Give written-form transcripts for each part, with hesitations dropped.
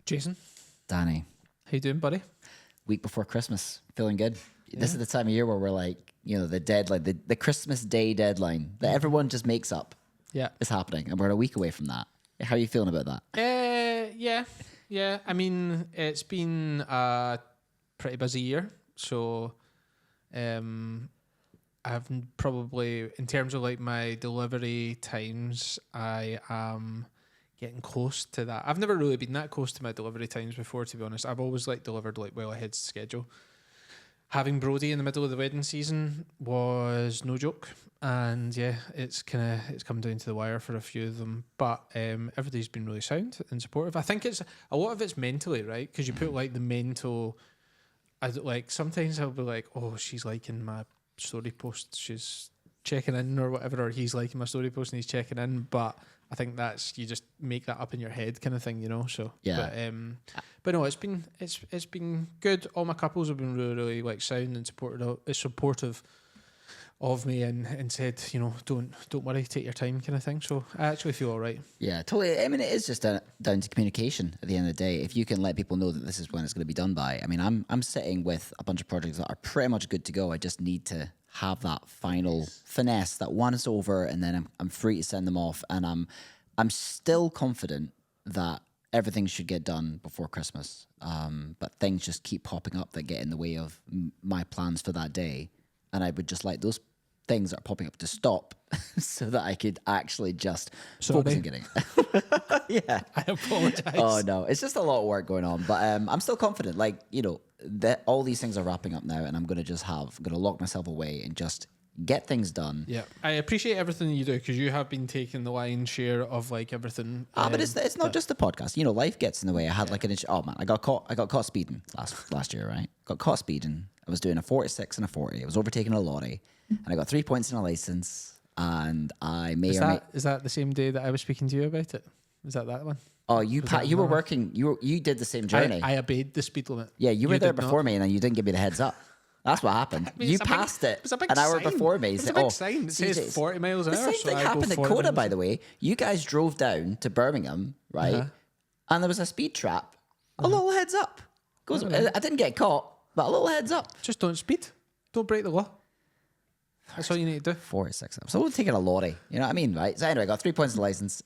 Jason. Danny. How you doing, buddy? Week before Christmas. Feeling good. Yeah. This is the time of year where we're like, the deadline, the Christmas Day deadline that everyone just makes up. Yeah. Is happening. And we're a week away from that. How are you feeling about that? Yeah. I mean, it's been a pretty busy year. So I've probably, in terms of like my delivery times, I am getting close to that. I've never really been that close to my delivery times before, to be honest. I've always like delivered like well ahead of schedule. Having Brody in the middle of the wedding season was no joke, and yeah, it's come down to the wire for a few of them. But everybody's been really sound and supportive. I think it's a lot of it's mentally, right? Because you put like the mental. Like sometimes I'll be like, oh, she's liking my story post, she's checking in or whatever, or he's liking my story post and he's checking in. But I think that's, you just make that up in your head kind of thing, So yeah. But no, it's been good. All my couples have been really like sound and supportive of me and said, don't worry, take your time kind of thing. So I actually feel all right. Yeah, totally. I mean, it is just down to communication at the end of the day. If you can let people know that this is when it's going to be done by. I mean, I'm sitting with a bunch of projects that are pretty much good to go. I just need to have that final finesse, that once over, and then I'm free to send them off. And I'm still confident that everything should get done before Christmas. But things just keep popping up that get in the way of my plans for that day. And I would just like those things that are popping up to stop so that I could actually just focus on getting it. Yeah. I apologize. Oh, no. It's just a lot of work going on. But I'm still confident. Like, that all these things are wrapping up now, and I'm going to lock myself away and just get things done. Yeah. I appreciate everything you do, because you have been taking the lion's share of like everything. But it's not just the podcast. Life gets in the way. I had like I got caught speeding last year, right? Got caught speeding. I was doing a 46 and a 40. I was overtaking a lorry, and I got 3 points in a license. And I is that the same day that I was speaking to you about it? Was that one? Oh, you were working. You did the same journey. I obeyed the speed limit. Yeah, you were there before me, and then you didn't give me the heads up. That's what happened. I mean, you passed it an hour before me. It's a big sign. It says 40 miles an hour. The same thing happened in Coda, by the way. You guys drove down to Birmingham, right? And there was a speed trap. A little heads up. I didn't get caught, but a little heads up. Just don't speed. Don't break the law. That's all you need to do. 46. So I'm taking a lorry. You know what I mean, right? So anyway, I got 3 points in the license.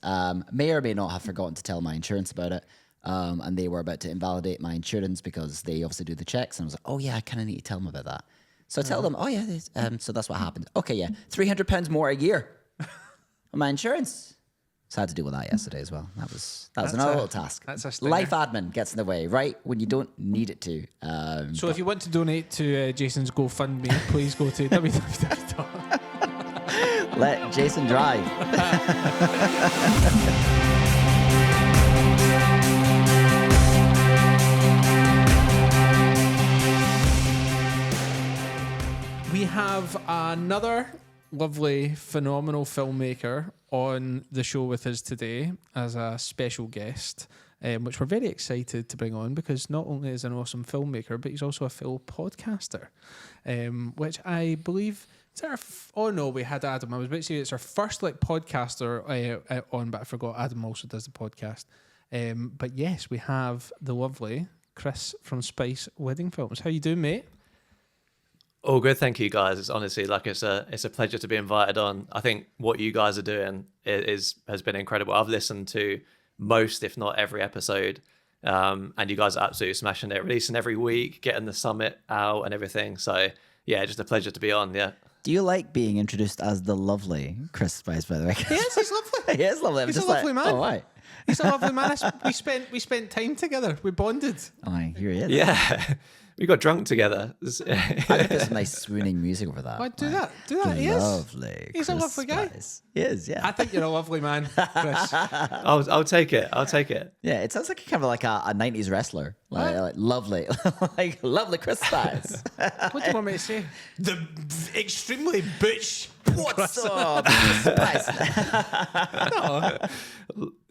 May or may not have forgotten to tell my insurance about it. And they were about to invalidate my insurance because they obviously do the checks. And I was like, oh yeah, I kind of need to tell them about that. So I tell them, oh yeah, so that's what happened. Okay, yeah, £300 more a year on my insurance. So I had to deal with that yesterday as well. That was another little task. That's a stinger. Life admin gets in the way, right? When you don't need it to. So if you want to donate to Jason's GoFundMe, please go to www. Let Jason drive. We have another lovely, phenomenal filmmaker on the show with us today as a special guest, which we're very excited to bring on, because not only is he an awesome filmmaker, but he's also a film podcaster, which I believe is we had Adam. I was about to say it's our first podcaster on, but I forgot Adam also does the podcast. But yes, we have the lovely Chris from Spice Wedding Films. How you doing, mate? All good, thank you guys. It's honestly it's a pleasure to be invited on. I think what you guys are doing has been incredible. I've listened to most, if not every episode, and you guys are absolutely smashing it, releasing every week, getting the summit out and everything. So yeah, just a pleasure to be on. Yeah. Do you like being introduced as the lovely Chris Spice, by the way? Yes, he's lovely. He is lovely. He's a lovely man. Oh, right. He's a lovely man. We spent time together. We bonded. Oh, here he is. Yeah. We got drunk together. I could put some nice swooning music over that. Why do that? Do that. He is lovely. He's Chris a lovely guy. Spice. He is. Yeah. I think you're a lovely man, Chris. I'll take it. Yeah, it sounds like kind of like a 90s wrestler. Like lovely, like lovely Chris Spice. What do you want me to say? The extremely butch. What's up, Chris Spice? No,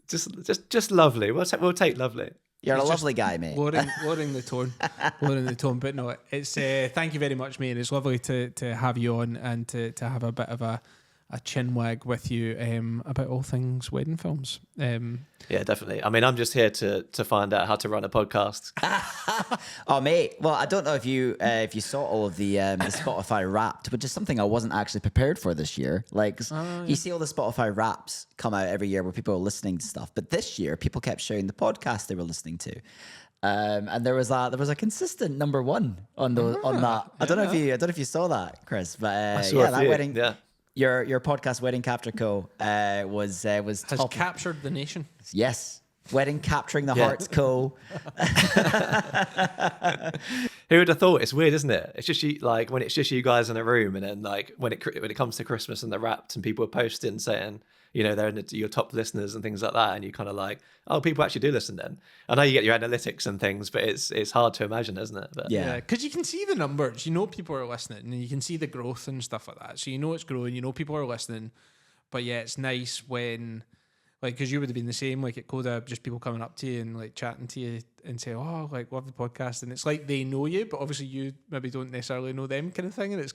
just lovely. We'll take lovely. You're a lovely guy, mate. Lowering the tone. But no, it's thank you very much, mate. It's lovely to have you on and to have a bit of a chin wag with you about all things wedding films. Yeah, definitely. I mean, I'm just here to find out how to run a podcast. Oh, mate. Well, I don't know if you saw all of the Spotify Wrapped, which is something I wasn't actually prepared for this year. Like, you see all the Spotify Wraps come out every year where people are listening to stuff, but this year people kept sharing the podcast they were listening to. And there was a consistent number one on that. I don't know if you saw that, Chris, but that wedding. Yeah. Your podcast, Wedding Capture Co, was has top. captured the nation. Yes, Wedding Capturing the Hearts Co. Who would have thought? It's weird, isn't it? It's just you, like when it's just you guys in a room, and then like when it comes to Christmas and they're wrapped, and people are posting saying, you know, they're your top listeners and things like that, and you kind of like, oh, people actually do listen then. I know you get your analytics and things, but it's hard to imagine, isn't it? But yeah, because you can see the numbers, you know, people are listening, and you can see the growth and stuff like that. So you know it's growing, you know people are listening. But yeah, it's nice when, like, because you would have been the same, like at Coda, just people coming up to you and like chatting to you and say, oh, like, love the podcast, and it's like they know you, but obviously you maybe don't necessarily know them, kind of thing, and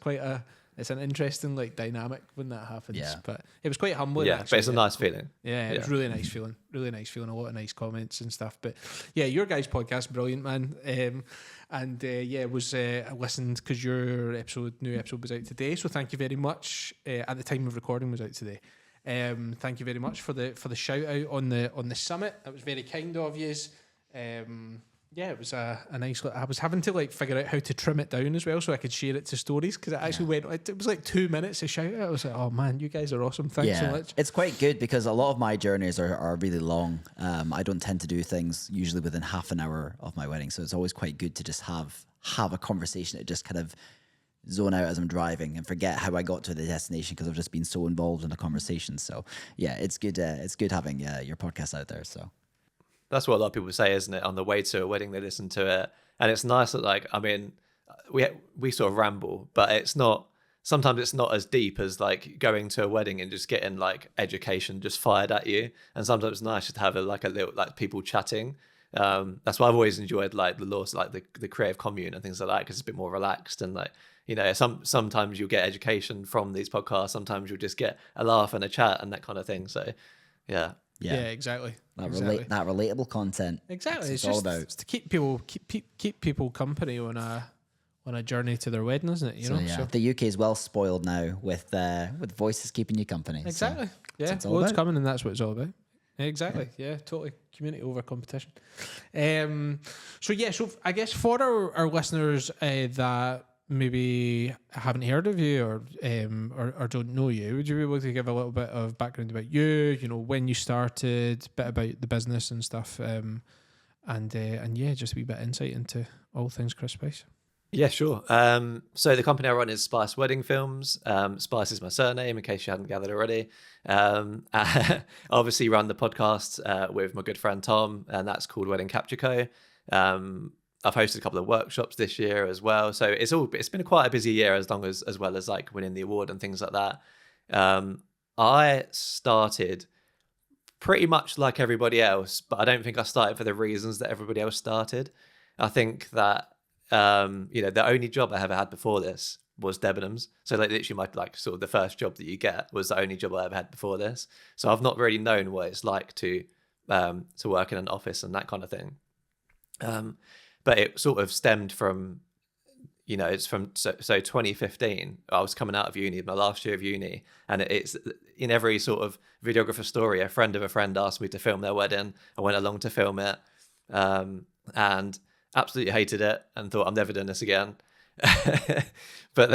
it's an interesting like dynamic when that happens. Yeah. But it was quite humbling. Yeah, actually. but it's a nice feeling. Yeah, it was really nice feeling. Really nice feeling. A lot of nice comments and stuff. But yeah, your guys' podcast, brilliant, man. I listened because your new episode was out today. So thank you very much. At the time of recording, was out today. Thank you very much for the shout out on the summit. That was very kind of you. Yeah, it was a nice. I was having to like figure out how to trim it down as well so I could share it to stories, because it actually it was like 2 minutes to shout out. I was like, oh man, you guys are awesome. Thanks so much. It's quite good because a lot of my journeys are really long. I don't tend to do things usually within half an hour of my wedding, so it's always quite good to just have a conversation that just kind of zone out as I'm driving and forget how I got to the destination because I've just been so involved in the conversation. So yeah, it's good. It's good having your podcast out there. So. That's what a lot of people say, isn't it? On the way to a wedding, they listen to it, and it's nice that, like, I mean, we sort of ramble, but it's not. Sometimes it's not as deep as like going to a wedding and just getting like education just fired at you. And sometimes it's nice just to have a little like people chatting. That's why I've always enjoyed like the laws, like the creative commune and things like that, because it's a bit more relaxed and like, you know, sometimes you'll get education from these podcasts. Sometimes you'll just get a laugh and a chat and that kind of thing. So yeah. Yeah, exactly. That relatable content. Exactly. It's all about. It's to keep people company on a journey to their wedding, isn't it? You know. Yeah. So. The UK is well spoiled now with voices keeping you company. Exactly. So yeah. Loads coming, and that's what it's all about. Exactly. Yeah. Totally. Community over competition. So I guess for our listeners that maybe haven't heard of you or don't know you, would you be able to give a little bit of background about you, you know, when you started, a bit about the business and stuff, and just a wee bit of insight into all things Chris Spice? Yeah, sure. So the company I run is Spice Wedding Films. Spice is my surname, in case you hadn't gathered already. I obviously run the podcast with my good friend Tom, and that's called Wedding Capture Co. I've hosted a couple of workshops this year as well. So it's been quite a busy year, as well as like winning the award and things like that. I started pretty much like everybody else, but I don't think I started for the reasons that everybody else started. I think that, the only job I ever had before this was Debenhams. So like literally my like sort of the first job that you get was the only job I ever had before this. So I've not really known what it's like to work in an office and that kind of thing. But it sort of stemmed from, it's from, so 2015, I was coming out of uni, my last year of uni, and it's in every sort of videographer story, a friend of a friend asked me to film their wedding. I went along to film it, and absolutely hated it and thought I'm never doing this again. But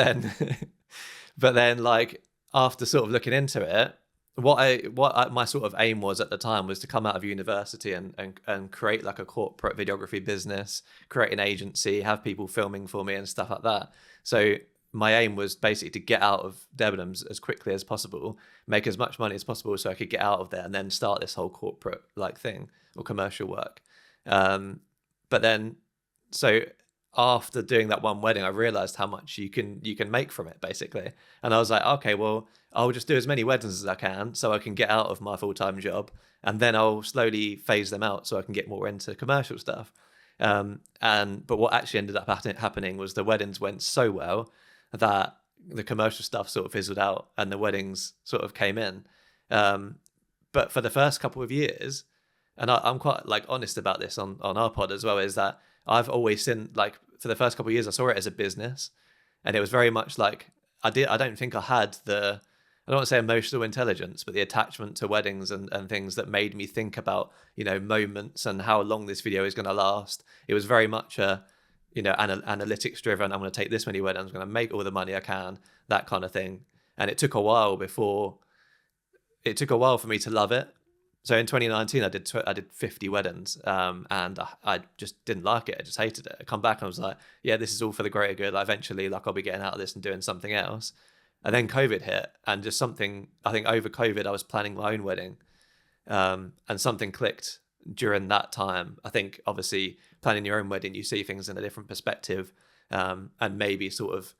then like after sort of looking into it, my sort of aim was at the time was to come out of university and create like a corporate videography business, create an agency, have people filming for me and stuff like that. So my aim was basically to get out of Debenhams as quickly as possible, make as much money as possible so I could get out of there and then start this whole corporate like thing or commercial work. But then, so after doing that one wedding, I realized how much you can make from it basically. And I was like, okay, well, I'll just do as many weddings as I can so I can get out of my full-time job, and then I'll slowly phase them out so I can get more into commercial stuff. But what actually ended up happening was the weddings went so well that the commercial stuff sort of fizzled out and the weddings sort of came in. But for the first couple of years, and I'm quite like honest about this on our pod as well, is that I've always seen, like, for the first couple of years, I saw it as a business, and it was very much like I don't think I had I don't want to say emotional intelligence, but the attachment to weddings and things that made me think about, moments and how long this video is going to last. It was very much analytics driven. I'm going to take this many weddings, I'm going to make all the money I can, that kind of thing. And it took a while for me to love it. So in 2019, I did 50 weddings, and I just didn't like it. I just hated it. I come back and I was like, yeah, this is all for the greater good. Like, eventually, like, I'll be getting out of this and doing something else. And then COVID hit, and just something, I think over COVID, I was planning my own wedding, and something clicked during that time. I think obviously planning your own wedding, you see things in a different perspective, and maybe sort of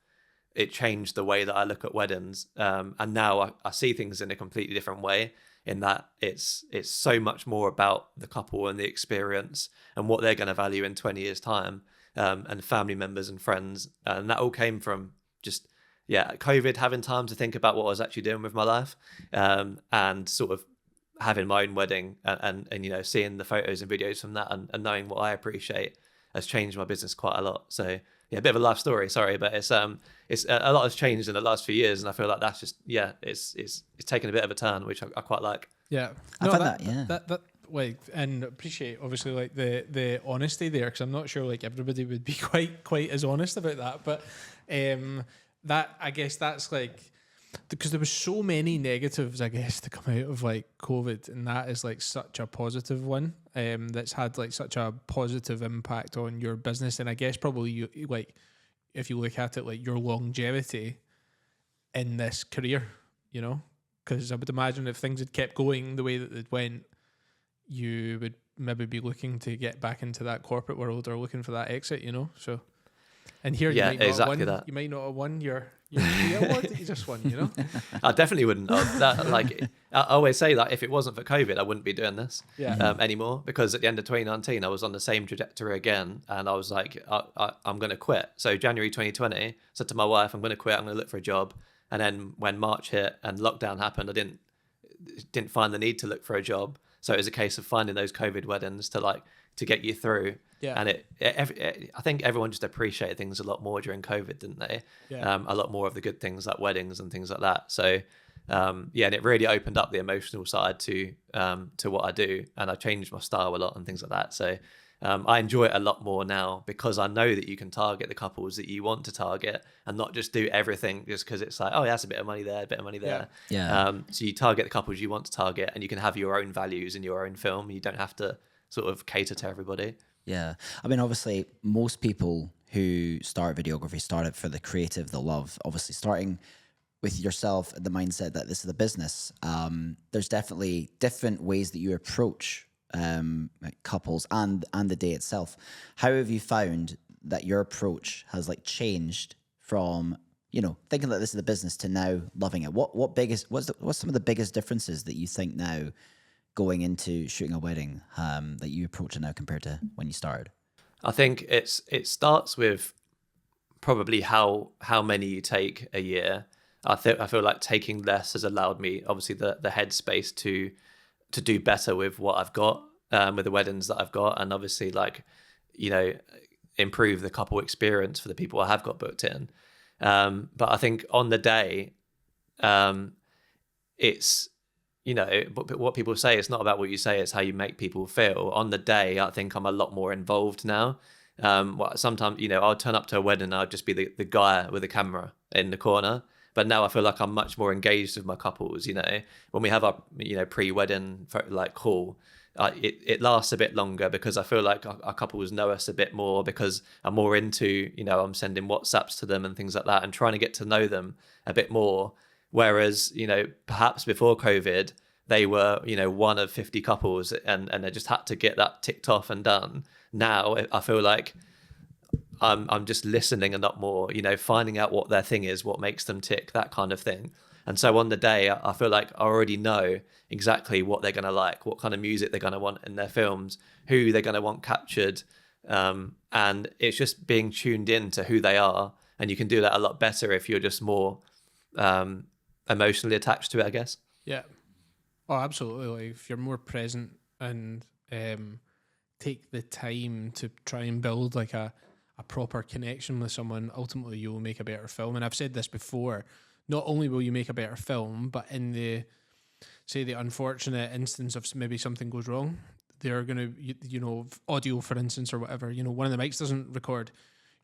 it changed the way that I look at weddings. And now I see things in a completely different way, in that it's so much more about the couple and the experience and what they're going to value in 20 years time, and family members and friends. And that all came from just, COVID, having time to think about what I was actually doing with my life, and sort of having my own wedding and seeing the photos and videos from that and knowing what I appreciate has changed my business quite a lot. So a bit of a life story, sorry, but it's a lot has changed in the last few years, and I feel like that's just it's taken a bit of a turn, which I quite like. Yeah, I find that and appreciate obviously like the honesty there, because I'm not sure like everybody would be quite as honest about that, but that, I guess that's like, because there was so many negatives, I guess, to come out of like COVID, and that is like such a positive one, that's had like such a positive impact on your business, and I guess probably you, like, if you look at it, like your longevity in this career, because I would imagine if things had kept going the way that it went, you would maybe be looking to get back into that corporate world or looking for that exit, so. And here, you might not have won your award that you just won, I definitely wouldn't have. That, like, I always say that if it wasn't for COVID, I wouldn't be doing this anymore, because at the end of 2019, I was on the same trajectory again, and I was like, I'm going to quit. So January 2020, I said to my wife, I'm going to quit, I'm going to look for a job. And then when March hit and lockdown happened, I didn't find the need to look for a job. So it was a case of finding those COVID weddings to get you through. Yeah. And I think everyone just appreciated things a lot more during COVID, didn't they? Yeah. A lot more of the good things like weddings and things like that. So, and it really opened up the emotional side to what I do, and I changed my style a lot and things like that. So, I enjoy it a lot more now, because I know that you can target the couples that you want to target and not just do everything just because it's like, oh, yeah, that's a bit of money there, a bit of money there. Yeah. So you target the couples you want to target, and you can have your own values in your own film. You don't have to sort of cater to everybody. Yeah. I mean, obviously, most people who start videography start it for the creative, the love. Obviously, starting with yourself, the mindset that this is a business, there's definitely different ways that you approach couples and the day itself. How have you found that your approach has like changed from, thinking that this is a business to now loving it? What's some of the biggest differences that you think now, going into shooting a wedding, that you approach it now compared to when you started? I think it starts with probably how many you take a year. I feel like taking less has allowed me, obviously, the headspace to do better with what I've got, with the weddings that I've got, and obviously improve the couple experience for the people I have got booked in. But I think on the day, it's, what people say, it's not about what you say, it's how you make people feel. On the day, I think I'm a lot more involved now. Sometimes, I'll turn up to a wedding and I'll just be the guy with the camera in the corner. But now I feel like I'm much more engaged with my couples. When we have our, pre-wedding call, it lasts a bit longer, because I feel like our couples know us a bit more, because I'm more into, I'm sending WhatsApps to them and things like that, and trying to get to know them a bit more. Whereas, perhaps before COVID, they were, one of 50 couples, and they just had to get that ticked off and done. Now I feel like I'm just listening a lot more, finding out what their thing is, what makes them tick, that kind of thing. And so on the day, I feel like I already know exactly what they're going to like, what kind of music they're going to want in their films, who they're going to want captured. And it's just being tuned in to who they are and you can do that a lot better if you're just more emotionally attached to it, I guess. Yeah. Oh, absolutely. Like if you're more present and take the time to try and build like a proper connection with someone, ultimately you will make a better film. And I've said this before, not only will you make a better film, but in the unfortunate instance of maybe something goes wrong, they're going to, audio, for instance, or whatever, one of the mics doesn't record,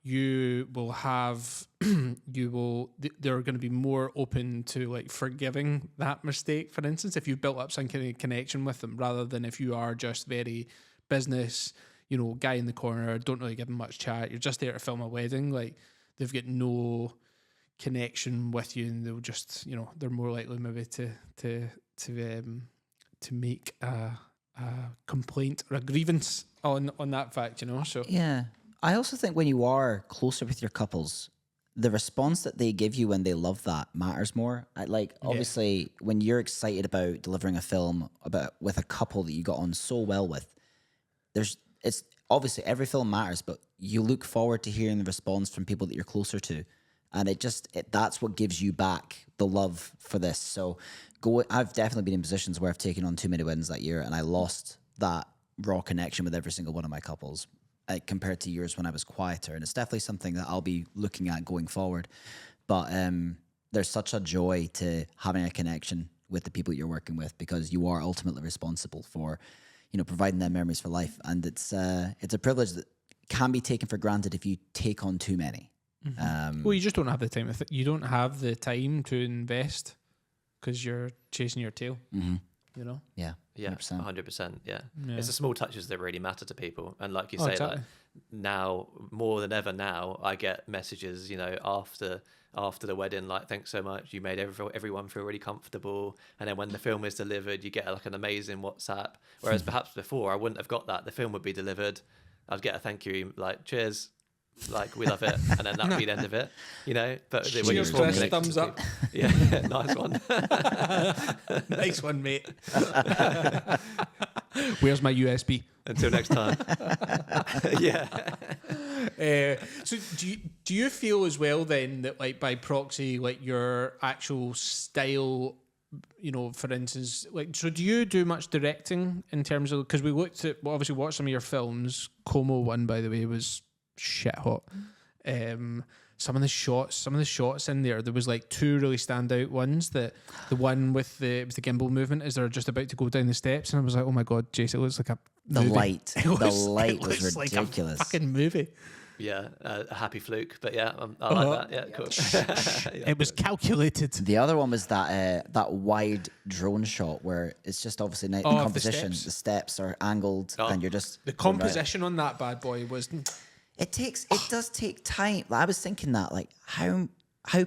you will have, they're going to be more open to like forgiving that mistake, for instance, if you've built up some kind of connection with them, rather than if you are just very business, guy in the corner, don't really give them much chat, you're just there to film a wedding, like they've got no connection with you, and they'll just, they're more likely maybe to make a complaint or a grievance on that fact, so Yeah. I also think when you are closer with your couples, the response that they give you when they love that matters more. Obviously, when you're excited about delivering a film with a couple that you got on so well with, it's obviously every film matters, but you look forward to hearing the response from people that you're closer to. And that's what gives you back the love for this. So I've definitely been in positions where I've taken on too many weddings that year, and I lost that raw connection with every single one of my couples compared to years when I was quieter. And it's definitely something that I'll be looking at going forward. But there's such a joy to having a connection with the people you're working with, because you are ultimately responsible for, providing them memories for life. And it's a privilege that can be taken for granted if you take on too many. Well, you just don't have the time. You don't have the time to invest because you're chasing your tail. Mm-hmm. Yeah, 100%. 100%. Yeah, it's the small touches that really matter to people. And like you say, exactly. like now more than ever, now I get messages, after the wedding, like, thanks so much, you made everyone feel really comfortable. And then when the film is delivered, you get like an amazing WhatsApp. Whereas perhaps before I wouldn't have got that. The film would be delivered, I'd get a thank you, like, cheers, like, we love it, and then that'd be the end of it, But when Cheers, Chris, thumbs up. Yeah, nice one. Nice one, mate. Where's my USB? Until next time. Yeah. So do you feel as well then that, like, by proxy, like your actual style, for instance, like, so do you do much directing in terms of, because we obviously watched some of your films. Como one, by the way, was shit hot. Some of the shots in there was like two really standout ones. The one with it was the gimbal movement as they're just about to go down the steps, and I was like, oh my god, Jason, it looks like a movie. The light was ridiculous. Like a fucking movie. Yeah, a happy fluke, but yeah, I like that. Yeah, cool. Yeah. It was calculated. The other one was that wide drone shot where it's just obviously the composition. The steps are angled, and you're just the composition on that bad boy was. It does take time. Like, I was thinking that, like, how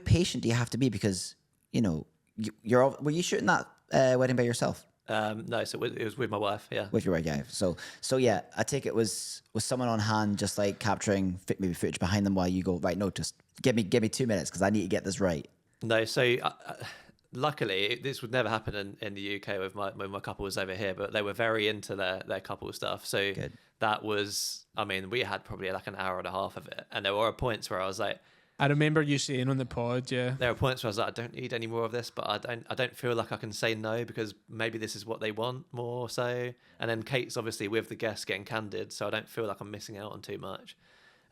patient do you have to be, because were you shooting that wedding by yourself? No, so it was with my wife. Yeah, with your wife. Yeah. So yeah, I take it was someone on hand, just like capturing maybe footage behind them while you go, right, no, just give me 2 minutes because I need to get this right. No, so luckily this would never happen in the UK with my couple was over here, but they were very into their couple stuff. So good. That was, we had probably like an hour and a half of it, and there were points where I was like, I remember you saying on the pod, yeah. There were points where I was like, I don't need any more of this, but I don't feel like I can say no, because maybe this is what they want more so. And then Kate's obviously with the guests getting candid, so I don't feel like I'm missing out on too much.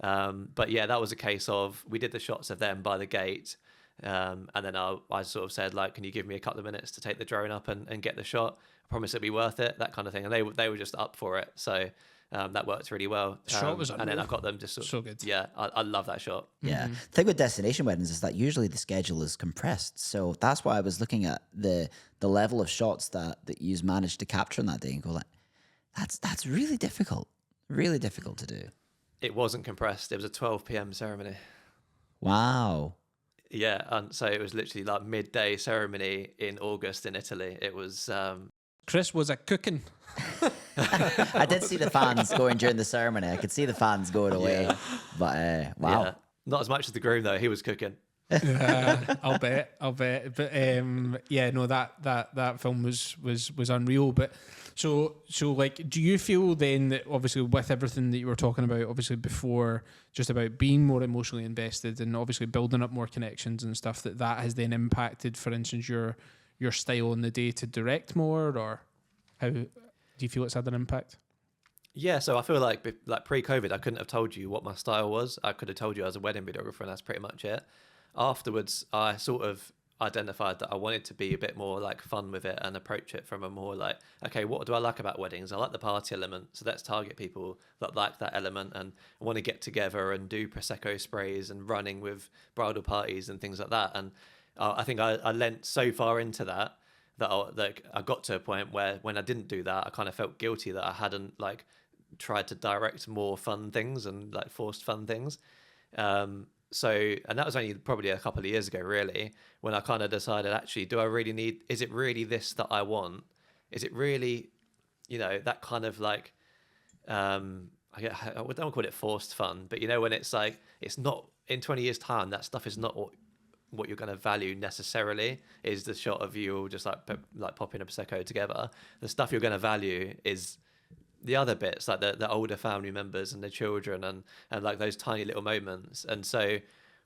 But yeah, that was a case of, we did the shots of them by the gate, and then I sort of said, like, can you give me a couple of minutes to take the drone up and get the shot? I promise it'll be worth it, that kind of thing. And they were just up for it, so that worked really well. The shot was unreal. And then I got them just so good. Yeah, I love that shot. Yeah. Mm-hmm. The thing with destination weddings is that usually the schedule is compressed, so that's why I was looking at the level of shots that you managed to capture on that day and go, like, that's really difficult to do. It wasn't compressed. It was a 12 p.m. ceremony. Wow. Yeah, and so it was literally like midday ceremony in August in Italy. It was. Chris was a cooking. I did see the fans going during the ceremony. I could see the fans going away. Yeah. But wow. Yeah. Not as much as the groom though. He was cooking. I'll bet. But yeah, no, that film was unreal. But So like, do you feel then that obviously with everything that you were talking about, obviously before, just about being more emotionally invested and obviously building up more connections and stuff, that has then impacted, for instance, your style on the day to direct more, or how do you feel it's had an impact? Yeah, so I feel like pre-COVID, I couldn't have told you what my style was. I could have told you I was a wedding videographer, and that's pretty much it. Afterwards, I sort of identified that I wanted to be a bit more like fun with it and approach it from a more like, okay, what do I like about weddings? I like the party element, so let's target people that like that element and want to get together and do prosecco sprays and running with bridal parties and things like that. And I think I lent so far into that I got to a point where when I didn't do that, I kind of felt guilty that I hadn't like tried to direct more fun things and like forced fun things. And that was only probably a couple of years ago, really, when I kind of decided, actually, is it really this that I want? Is it really, that kind of like, I don't call it forced fun, but when it's like, it's not in 20 years time, that stuff is not what you're going to value necessarily. Is the shot of you all just like popping a prosecco together. The stuff you're going to value is the other bits, like the older family members and the children and like those tiny little moments. And so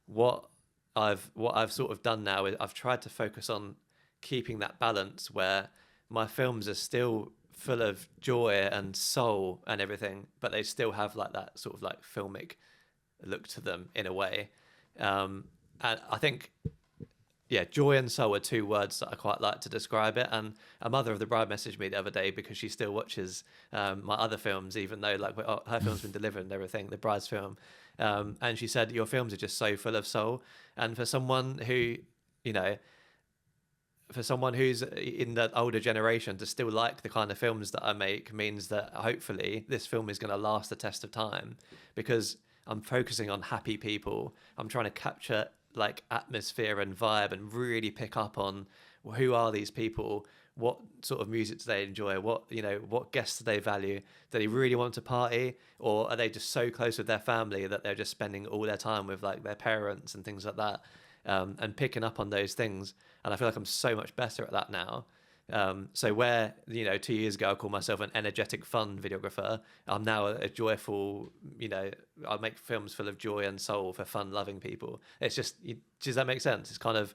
what I've sort of done now is I've tried to focus on keeping that balance where my films are still full of joy and soul and everything, but they still have like that sort of like filmic look to them in a way. And I think, yeah, joy and soul are two words that I quite like to describe it. And a mother of the bride messaged me the other day because she still watches my other films, even though like her film's been delivered and everything, the bride's film. And she said, your films are just so full of soul. And for someone who, for someone who's in the older generation to still like the kind of films that I make means that hopefully this film is going to last the test of time, because I'm focusing on happy people. I'm trying to capture like atmosphere and vibe and really pick up on who are these people, what sort of music do they enjoy, what guests do they value, do they really want to party, or are they just so close with their family that they're just spending all their time with like their parents and things like that, and picking up on those things. And I feel like I'm so much better at that now. So where 2 years ago I called myself an energetic, fun videographer, I'm now a joyful, I make films full of joy and soul for fun loving people. It's just, does that make sense? It's kind of,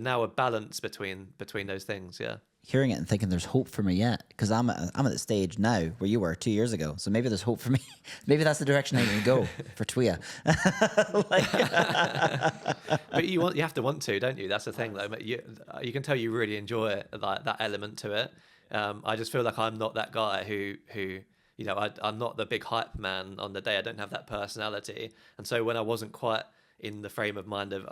now a balance between those things. Yeah. Hearing it and thinking there's hope for me yet, because I'm at the stage now where you were 2 years ago. So maybe there's hope for me. Maybe that's the direction I need to go for Tuia. But you have to want to, don't you? That's the thing, though. You can tell you really enjoy it, like that element to it. I just feel like I'm not that guy who I'm not the big hype man on the day. I don't have that personality, and so when I wasn't quite in the frame of mind of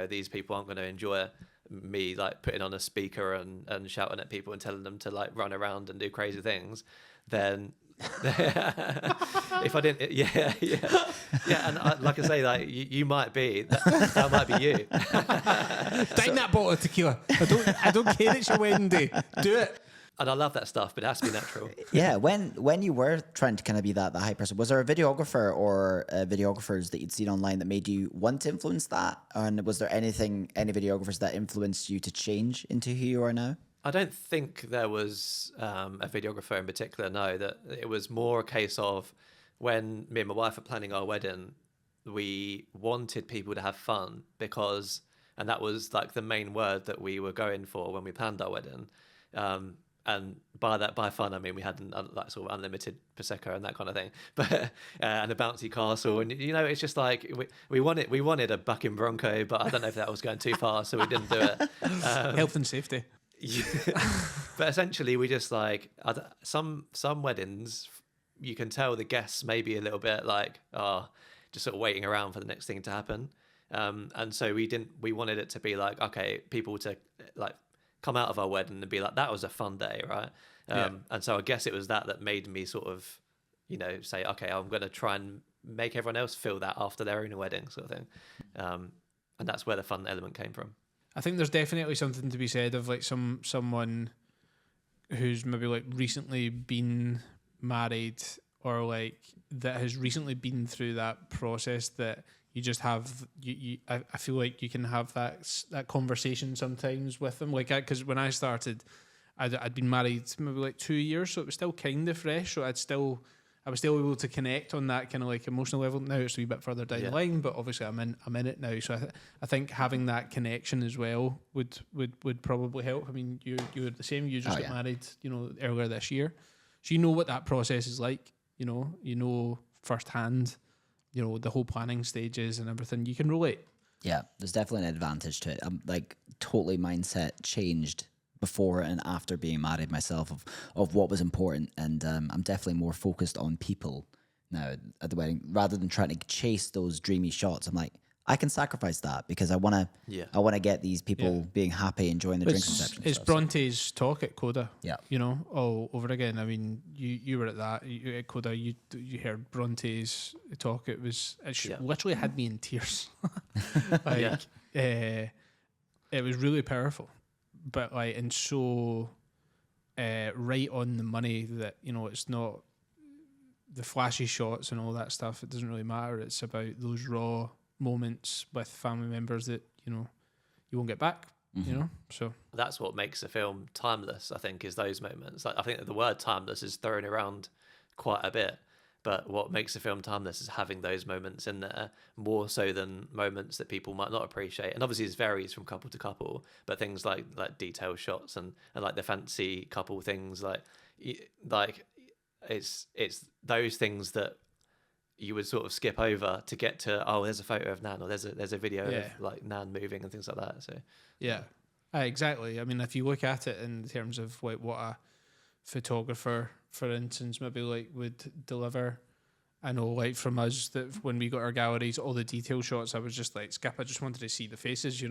these people aren't going to enjoy me like putting on a speaker and shouting at people and telling them to like run around and do crazy things, then if I didn't, and like I say, like you might be that might be you. Dine that bottle of tequila. I don't care it's your wedding day. Do it. And I love that stuff, but it has to be natural. Yeah, when you were trying to kind of be that hype person, was there a videographer or videographers that you'd seen online that made you want to influence that? And was there any videographers that influenced you to change into who you are now? I don't think there was a videographer in particular, no. That it was more a case of when me and my wife were planning our wedding, we wanted people to have fun and that was like the main word that we were going for when we planned our wedding. And by fun, I mean we had like sort of unlimited prosecco and that kind of thing, but and a bouncy castle, and it's just like we wanted a bucking bronco, but I don't know if that was going too far, so we didn't do it. Health and safety. Yeah. But essentially, we just like some weddings, you can tell the guests maybe a little bit like just sort of waiting around for the next thing to happen, and so we wanted it to be like, okay, people to like come out of our wedding and be like, that was a fun day, right? And so I guess it was that made me sort of, say, okay, I'm going to try and make everyone else feel that after their own wedding, sort of thing. And that's where the fun element came from. I think there's definitely something to be said of like someone who's maybe like recently been married or like that has recently been through that process, that you just have I feel like you can have that conversation sometimes with them, like because when I started, I'd been married maybe like 2 years, so it was still kind of fresh. So I was still able to connect on that kind of like emotional level. Now it's a wee bit further down the line, but obviously I'm in it now. So I think having that connection as well would probably help. I mean, you were the same. You just got married, earlier this year, so you know what that process is like. You know firsthand, the whole planning stages and everything. You can relate. Yeah, there's definitely an advantage to it. I'm like totally mindset changed before and after being married myself of what was important, and I'm definitely more focused on people now at the wedding rather than trying to chase those dreamy shots. I'm like, I can sacrifice that because I want to get these people being happy, enjoying the drink reception. It's Bronte's talk at Coda. Yeah, all over again. I mean, you were at that at Coda. You heard Bronte's talk. It literally had me in tears. It was really powerful, but and so right on the money that it's not the flashy shots and all that stuff. It doesn't really matter. It's about those raw moments with family members that you won't get back. So that's what makes a film timeless, I think, is those moments. Like, I think that the word timeless is thrown around quite a bit, but what makes a film timeless is having those moments in there, more so than moments that people might not appreciate. And obviously this varies from couple to couple, but things like detail shots and like the fancy couple things, like it's those things that you would sort of skip over to get to, there's a photo of Nan, or there's a video of like Nan moving and things like that. So exactly. I mean, if you look at it in terms of like what a photographer, for instance, maybe like would deliver, I know like from us that when we got our galleries, all the detail shots, I was just like, skip. I just wanted to see the faces,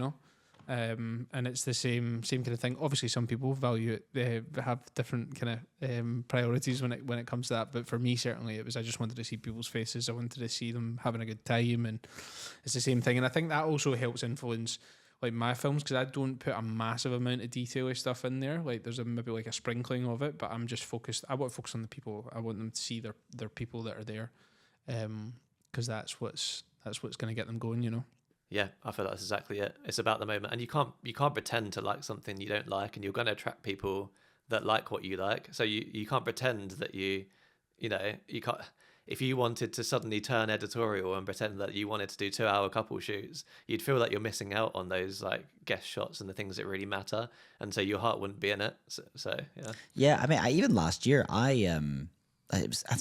and it's the same kind of thing. Obviously, some people value it; they have different kind of priorities when it comes to that. But for me, certainly, it was I just wanted to see people's faces. I wanted to see them having a good time, and it's the same thing. And I think that also helps influence like my films, because I don't put a massive amount of detail stuff in there. Like there's maybe like a sprinkling of it, but I'm just focused. I want to focus on the people. I want them to see their people that are there, because that's what's going to get them going. Yeah, I feel that's exactly it. It's about the moment, and you can't pretend to like something you don't like, and you're going to attract people that like what you like. So you can't pretend that you can't. If you wanted to suddenly turn editorial and pretend that you wanted to do 2-hour couple shoots, you'd feel like you're missing out on those like guest shots and the things that really matter, and so your heart wouldn't be in it. So yeah. Yeah, I mean, even last year, I'm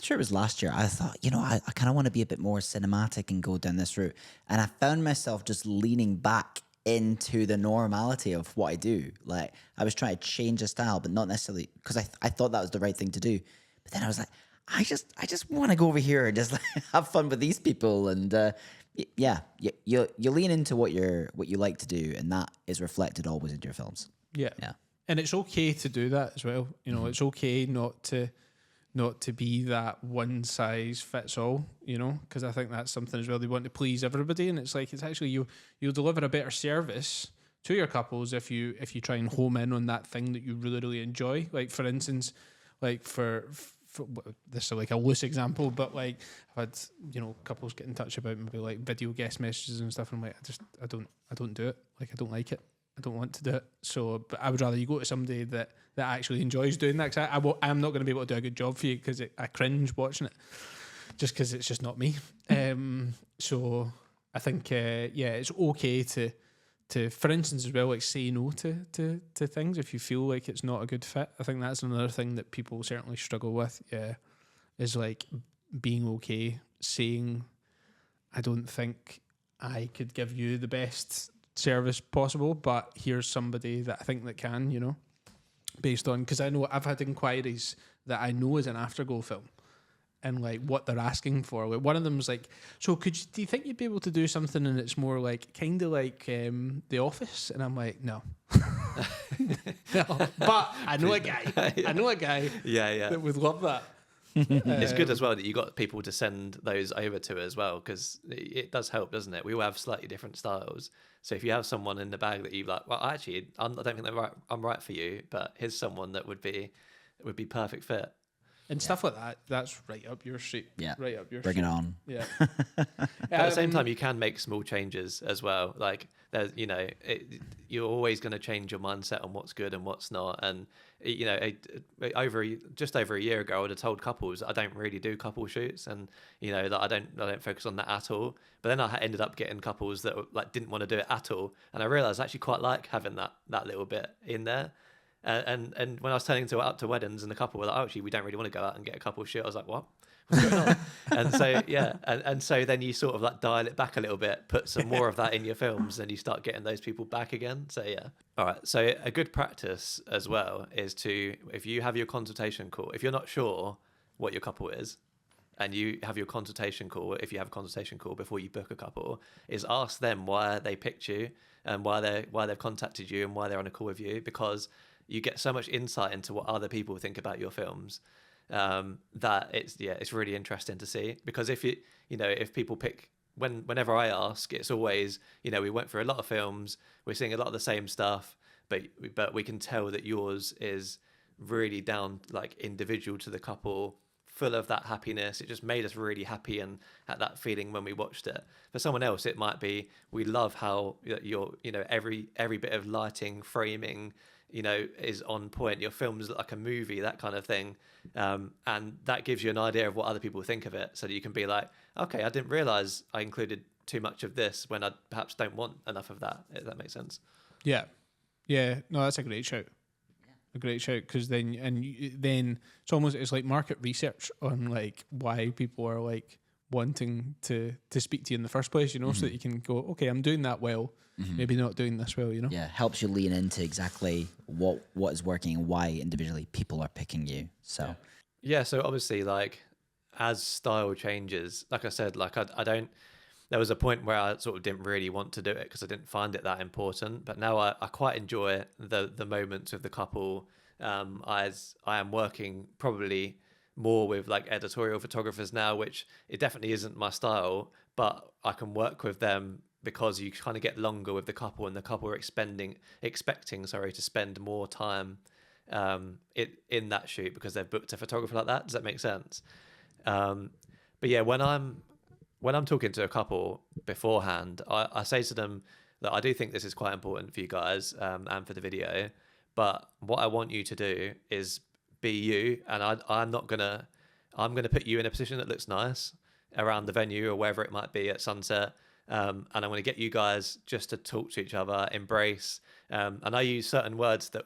sure it was last year, I thought, I kind of want to be a bit more cinematic and go down this route. And I found myself just leaning back into the normality of what I do. Like, I was trying to change the style, but not necessarily because I thought that was the right thing to do. But then I was like, I just want to go over here and just like, have fun with these people. And you lean into what you like to do, and that is reflected always in your films. Yeah. And it's okay to do that as well. It's okay not to be that one size fits all, because I think that's something as well. They want to please everybody, and it's like it's actually you'll deliver a better service to your couples if you try and home in on that thing that you really, really enjoy. Like for instance, like for this is like a loose example, but like I've had couples get in touch about maybe like video guest messages and stuff, and I'm like I don't do it. Like I don't like it. I don't want to do it. So, but I would rather you go to somebody that actually enjoys doing that. Because I'm not going to be able to do a good job for you because I cringe watching it, just because it's just not me. So I think it's okay to for instance as well, like say no to things if you feel like it's not a good fit. I think that's another thing that people certainly struggle with. Yeah, is like being okay saying I don't think I could give you the best service possible, but here's somebody that I think that can, based on, because I know I've had inquiries that I know is an afterglow film and like what they're asking for. Like one of them was like, so do you think you'd be able to do something and it's more like kind of like The Office? And I'm like, no. No. But I know a guy that would love that. It's good as well that you got people to send those over to as well, because it does help, doesn't it? We all have slightly different styles, so if you have someone in the bag that you like, well, actually I don't think I'm right for you, but here's someone that would be perfect fit. and stuff like that. That's right up your street. Yeah. Right up your Bring street. it on. Yeah. But at the same time, you can make small changes as well. Like there's, you're always going to change your mindset on what's good and what's not. And just over a year ago, I would have told couples I don't really do couple shoots, and that I don't focus on that at all. But then I ended up getting couples that like didn't want to do it at all, and I realized I actually quite like having that little bit in there. And when I was turning up to weddings, and the couple were like, "Oh, actually, we don't really want to go out and get a couple shoot," I was like, "What? What's going on?" And so and so then you sort of like dial it back a little bit, put some more of that in your films, and you start getting those people back again. So yeah. All right. So a good practice as well is if you have your consultation call, if you're not sure what your couple is, and you have your consultation call, if you have a consultation call before you book a couple, is ask them why they picked you and why they've contacted you and why they're on a call with you, because you get so much insight into what other people think about your films, that it's really interesting to see. Because if people pick, whenever I ask, it's always, we went through a lot of films, we're seeing a lot of the same stuff, but we can tell that yours is really down, like individual to the couple, full of that happiness. It just made us really happy and had that feeling when we watched it. For someone else, it might be, we love how your every bit of lighting, framing, is on point. Your film's like a movie, that kind of thing. And that gives you an idea of what other people think of it, so that you can be like, okay, I didn't realize I included too much of this when I perhaps don't want enough of that, if that makes sense. Yeah. No, that's a great shout. A great shout, because then it's like market research on like why people are like wanting to speak to you in the first place, so that you can go, okay, I'm doing that well, maybe not doing this well, Yeah, helps you lean into exactly what is working and why individually people are picking you. So so obviously, like, as style changes, like I said, like I don't, there was a point where I sort of didn't really want to do it because I didn't find it that important, but now I quite enjoy the moments with the couple, as I am working probably more with like editorial photographers now, which it definitely isn't my style, but I can work with them because you kind of get longer with the couple, and the couple are expecting to spend more time in that shoot because they've booked a photographer like that. Does that make sense? But yeah, when I'm talking to a couple beforehand, I say to them that I do think this is quite important for you guys, and for the video, but what I want you to do is be you, and I'm gonna put you in a position that looks nice around the venue or wherever it might be at sunset, and I'm gonna get you guys just to talk to each other, embrace, and I use certain words that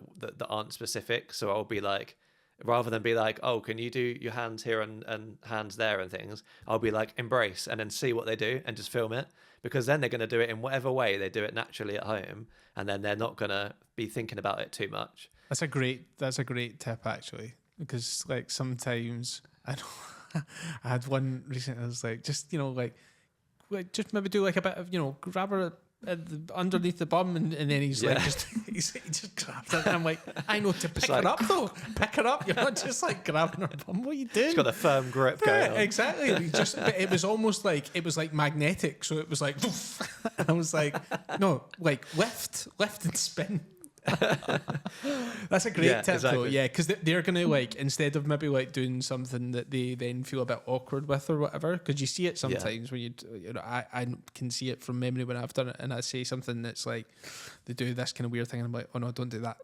aren't specific. So I'll be like, rather than be like, oh, can you do your hands here and hands there and things, I'll be like, embrace, and then see what they do and just film it, because then they're going to do it in whatever way they do it naturally at home, and then they're not going to be thinking about it too much. That's a great tip, actually, because like sometimes I had one recently. I was like, just just maybe do like a bit of grab her underneath the bum, and then he's like he just grabs it, and I'm like, I know to pick her up though. Pick her up. You're not just like grabbing her bum. What are you doing? It's got a firm grip going on. Exactly. But it was almost like it was like magnetic. So it was like, and I was like, no, like lift and spin. That's a great tip, though. Yeah, because they're gonna like, instead of maybe like doing something that they then feel a bit awkward with or whatever, because you see it sometimes when I can see it from memory when I've done it, and I say something that's like, they do this kind of weird thing, and I'm like, oh no, don't do that,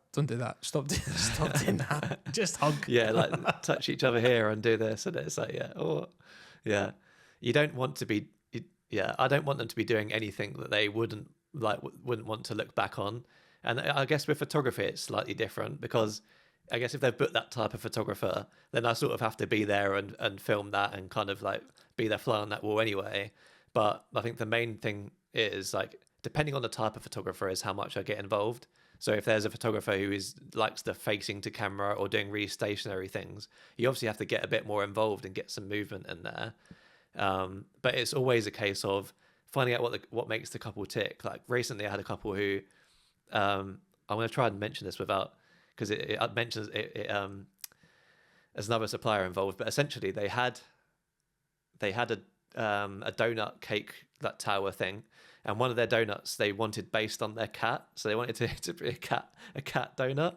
stop doing that, just hug. Yeah, like touch each other here and do this, and it's like, you don't want to be, I don't want them to be doing anything that they wouldn't want to look back on. And I guess with photography, it's slightly different, because I guess if they've booked that type of photographer, then I sort of have to be there and film that and kind of like be their fly on that wall anyway. But I think the main thing is, like, depending on the type of photographer, is how much I get involved. So if there's a photographer who likes the facing to camera or doing really stationary things, you obviously have to get a bit more involved and get some movement in there. But it's always a case of finding out what makes the couple tick. Like recently I had a couple who, I'm going to try and mention this without, because it mentions it as another supplier involved, but essentially they had a donut cake, that tower thing, and one of their donuts they wanted based on their cat, so they wanted to be a cat donut,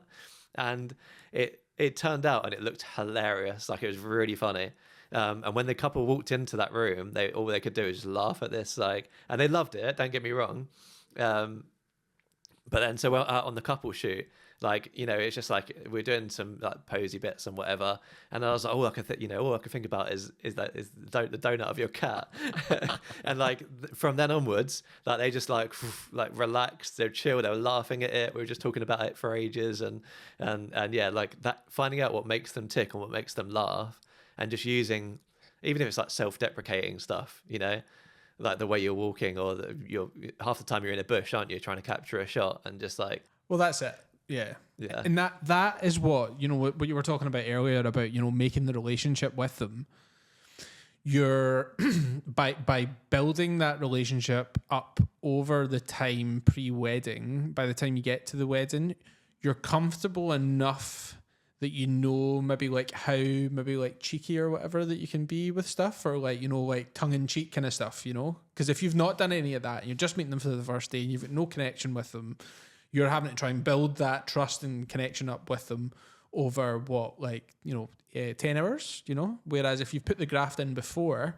and it it turned out and it looked hilarious. Like, it was really funny. And when the couple walked into that room, all they could do was just laugh at this, like, and they loved it. Don't get me wrong. But then, so out on the couple shoot, like, you know, it's just like we're doing some like posy bits and whatever, and I was like, all I could think about is the donut of your cat, and like from then onwards, like they just like relaxed, they're chill, they were laughing at it. We were just talking about it for ages, and yeah, like that, finding out what makes them tick and what makes them laugh, and just using, even if it's like self-deprecating stuff, you know. Like the way you're walking, or you're half the time you're in a bush, aren't you, trying to capture a shot, and just like, well, that's it. Yeah. And that is what, you know, what you were talking about earlier about, you know, making the relationship with them. You're by building that relationship up over the time pre-wedding, by the time you get to the wedding, you're comfortable enough that you know maybe like how maybe like cheeky or whatever that you can be with stuff, or like, you know, like tongue-in-cheek kind of stuff, you know? Because if you've not done any of that, and you're just meeting them for the first day and you've got no connection with them, you're having to try and build that trust and connection up with them over what, like, you know, 10 hours, you know? Whereas if you've put the graft in before,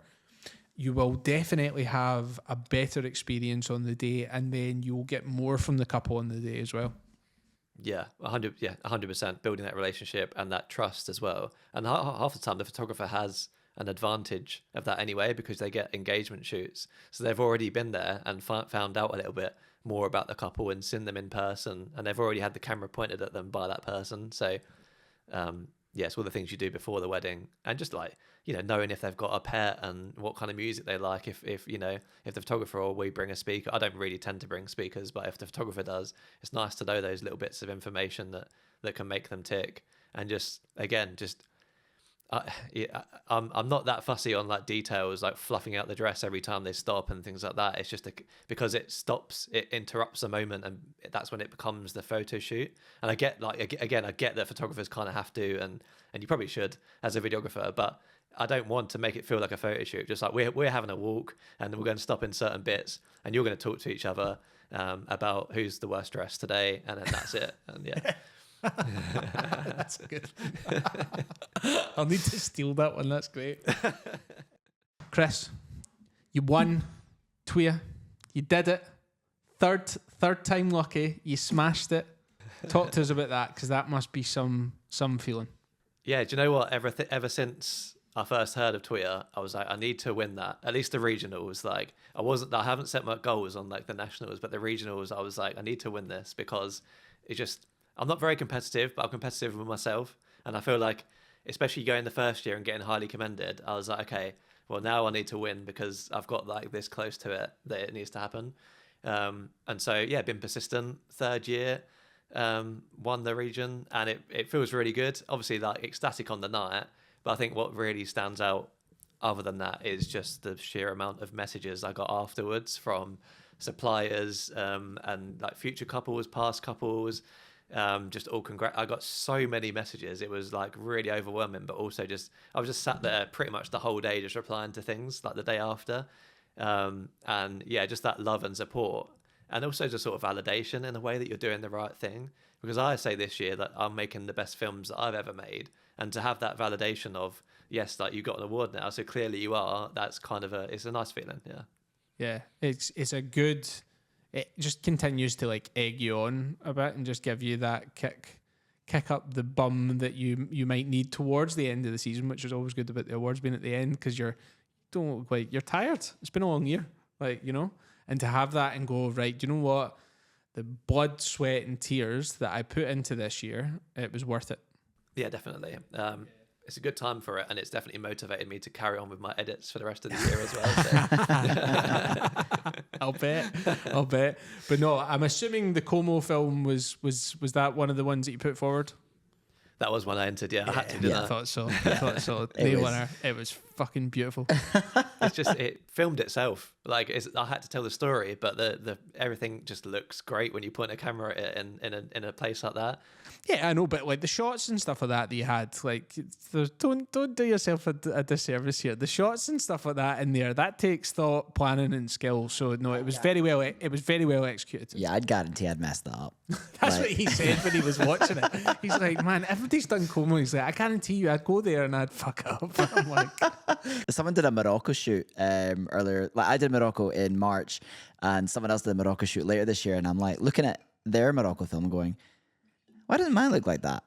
you will definitely have a better experience on the day, and then you'll get more from the couple on the day as well. Yeah, 100%. Building that relationship and that trust as well. And half the time, the photographer has an advantage of that anyway, because they get engagement shoots. So they've already been there and found out a little bit more about the couple and seen them in person. And they've already had the camera pointed at them by that person. So, it's all the things you do before the wedding. And just like, you know, knowing if they've got a pet and what kind of music they like. If you know, if the photographer or we bring a speaker, I don't really tend to bring speakers, but if the photographer does, it's nice to know those little bits of information that can make them tick. And just, again, I'm not that fussy on like details, like fluffing out the dress every time they stop and things like that. It's just because it interrupts a moment, and that's when it becomes the photo shoot. And I get that photographers kind of have to, and you probably should as a videographer, but I don't want to make it feel like a photo shoot. Just like we're having a walk and we're going to stop in certain bits, and you're going to talk to each other about who's the worst dressed today, and then that's it. And yeah. That's good. I'll need to steal that one. That's great. Chris, you won. Tweer, you did it. Third time lucky. You smashed it. Talk to us about that, because that must be some feeling. Yeah, do you know what? Ever since I first heard of Tweer, I was like, I need to win that. At least the regionals. Like, I haven't set my goals on like the nationals, but the regionals, I was like, I need to win this, because it just, I'm not very competitive, but I'm competitive with myself. And I feel like, especially going the first year and getting highly commended, I was like, okay, well, now I need to win, because I've got like this close to it that it needs to happen. And so, yeah, been persistent. Third year, won the region, and it feels really good. Obviously, like ecstatic on the night, but I think what really stands out other than that is just the sheer amount of messages I got afterwards from suppliers, and like future couples, past couples. Just all I got so many messages. It was like really overwhelming, but also I was just sat there pretty much the whole day just replying to things like the day after. And yeah, just that love and support, and also just sort of validation in a way that you're doing the right thing. Because I say this year that I'm making the best films that I've ever made, and to have that validation of, yes, like you got an award now, so clearly you are, that's kind of it's a nice feeling. Yeah, it's a good, it just continues to like egg you on a bit and just give you that kick up the bum that you might need towards the end of the season, which is always good about the awards being at the end, because you're tired. It's been a long year, like, you know, and to have that and go, right, do you know what? The blood, sweat, and tears that I put into this year, it was worth it. Yeah, definitely. It's a good time for it, and it's definitely motivated me to carry on with my edits for the rest of the year as well. So. I'll bet. But no, I'm assuming the Como film was that one of the ones that you put forward? That was one I entered. Yeah, I had to do that. I thought so. Nail winner. It was fucking beautiful. It's just, it filmed itself. Like, I had to tell the story, but the everything just looks great when you point a camera at it in a place like that. Yeah, I know, but like the shots and stuff like that you had, like, don't do yourself a disservice here. The shots and stuff like that in there, that takes thought, planning, and skill. So no, it was very well executed. Yeah, I'd guarantee I'd messed that up. That's what he said when he was watching it. He's like, man, everybody's done Como. He's like, I guarantee you, I'd go there and I'd fuck up. I'm like, Someone did a Morocco shoot earlier. Like, I did Morocco in March, and someone else did a Morocco shoot later this year. And I'm like looking at their Morocco film, going, why doesn't mine look like that?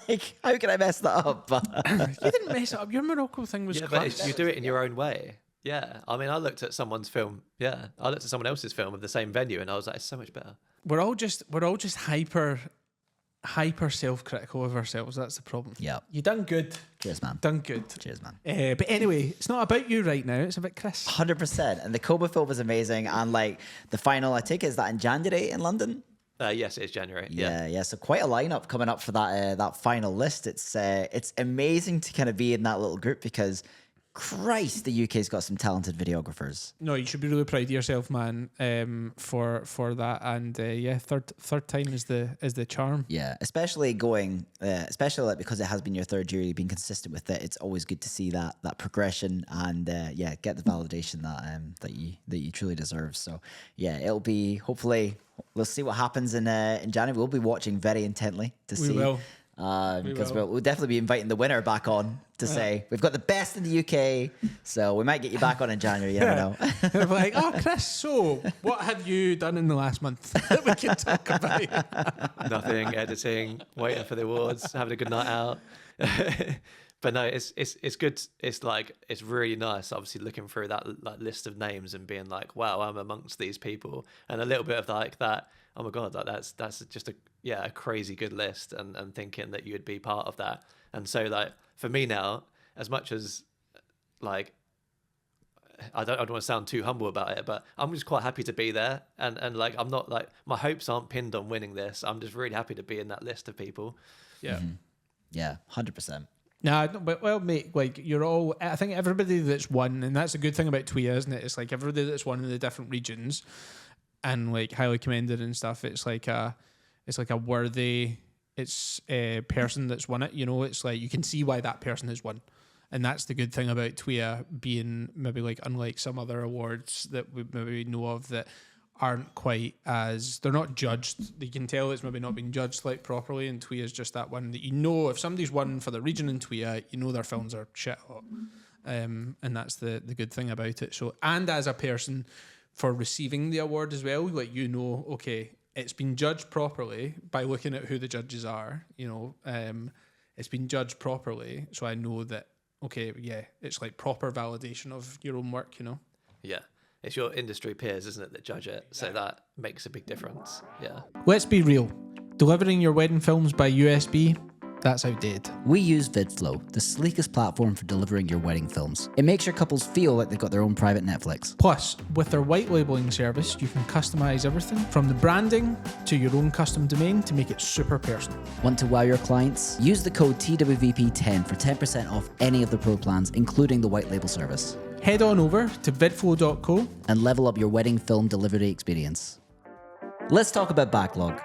Like, how can I mess that up? you didn't mess it up. Your Morocco thing was But you do it in your own way. Yeah, I mean, I looked at someone's film. Yeah, I looked at someone else's film of the same venue, and I was like, it's so much better. We're all just hyper self-critical of ourselves. That's the problem. Yeah. You done good. Cheers, man. Done good. Cheers, man. But anyway, it's not about you right now. It's about Chris. 100%. And the Como film was amazing. And like the final, I think, is that in January in London? Yes, it's January. Yeah. So quite a lineup coming up for that final list. It's amazing to kind of be in that little group because, Christ, the UK's got some talented videographers. No, you should be really proud of yourself, man, for that. And third time is the charm. Yeah, especially especially like because it has been your third year, you've been consistent with it. It's always good to see that progression and get the validation that you truly deserve. So yeah, it'll be, hopefully we'll see what happens in January. We'll be watching very intently to see. We will. Because we'll definitely be inviting the winner back on to say we've got the best in the UK, so we might get you back on in January. You never know. They're like, oh, Chris, so what have you done in the last month that we can talk about? Nothing, editing, waiting for the awards, having a good night out. But no, it's good. It's like, it's really nice, obviously, looking through that like list of names and being like, wow, I'm amongst these people, and a little bit of like that. Oh my god, like that's just a crazy good list, and thinking that you'd be part of that. And so like for me now, as much as like I don't want to sound too humble about it, but I'm just quite happy to be there, and like I'm not like, my hopes aren't pinned on winning this. I'm just really happy to be in that list of people. Yeah. Mm-hmm. Yeah, 100%. Nah, but well, mate, like you're all. I think everybody that's won, and that's a good thing about TWIA, isn't it? It's like everybody that's won in the different regions, and like highly commended and stuff. It's like a worthy. It's a person that's won it. You know, it's like you can see why that person has won, and that's the good thing about TWIA being maybe like unlike some other awards that we maybe know of that aren't quite as, they're not judged. You can tell it's maybe not being judged like properly, and TWIA is just that one that you know if somebody's won for the region in TWIA, you know their films are shit hot, and that's the good thing about it. So, and as a person for receiving the award as well, like you know, okay, it's been judged properly by looking at who the judges are. You know, it's been judged properly, so I know that okay, yeah, it's like proper validation of your own work. You know. Yeah. It's your industry peers, isn't it, that judge it? So that makes a big difference. Yeah. Let's be real. Delivering your wedding films by USB, that's outdated. We use VidFlow, the sleekest platform for delivering your wedding films. It makes your couples feel like they've got their own private Netflix. Plus, with their white labeling service, you can customize everything from the branding to your own custom domain to make it super personal. Want to wow your clients? Use the code TWVP10 for 10% off any of the pro plans, including the white label service. Head on over to vidflow.co and level up your wedding film delivery experience. Let's talk about backlog.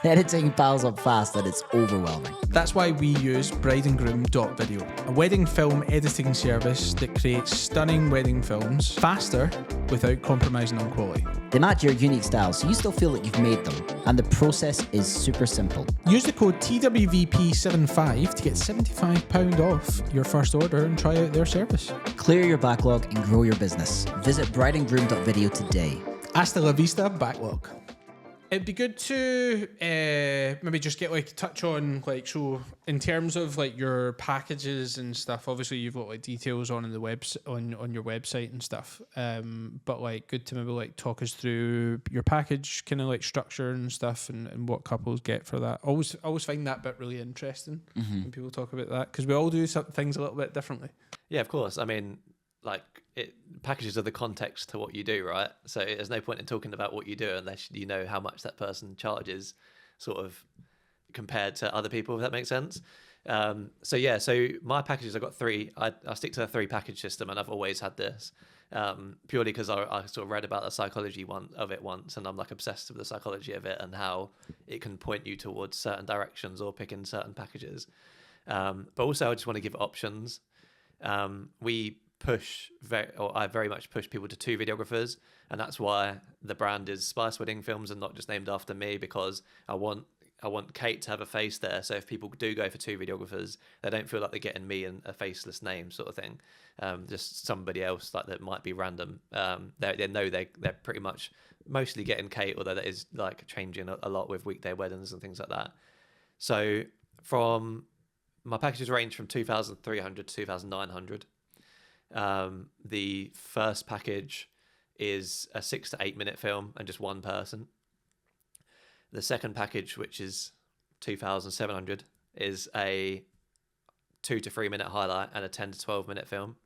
Editing piles up fast and it's overwhelming. That's why we use brideandgroom.video, a wedding film editing service that creates stunning wedding films faster without compromising on quality. They match your unique style so you still feel like you've made them, and the process is super simple. Use the code TWVP75 to get £75 off your first order and try out their service. Clear your backlog and grow your business. Visit brideandgroom.video today. Hasta la vista, backlog. It'd be good to maybe just get like touch on like, so in terms of like your packages and stuff, obviously you've got like details on the on your website and stuff, but like good to maybe like talk us through your package kind of like structure and stuff, and what couples get for that. Always find that bit really interesting when people talk about that, because we all do some things a little bit differently. Yeah, of course. I mean, like, packages are the context to what you do, right? So there's no point in talking about what you do unless you know how much that person charges, sort of compared to other people, if that makes sense. So my packages, I got three. I stick to the 3 package system, and I've always had this purely because I sort of read about the psychology of it once, and I'm like obsessed with the psychology of it and how it can point you towards certain directions or pick in certain packages. But also, I just want to give options. I very much push people to 2 videographers, and that's why the brand is Spice Wedding Films and not just named after me, because I want Kate to have a face there. So if people do go for 2 videographers, they don't feel like they're getting me and a faceless name sort of thing. Just somebody else like that might be random. They know they're pretty much mostly getting Kate, although that is like changing a lot with weekday weddings and things like that. So my packages range from 2,300 to 2,900. The first package is a 6 to 8 minute film and just one person. The second package, which is 2,700, is a 2 to 3 minute highlight and a 10 to 12 minute film.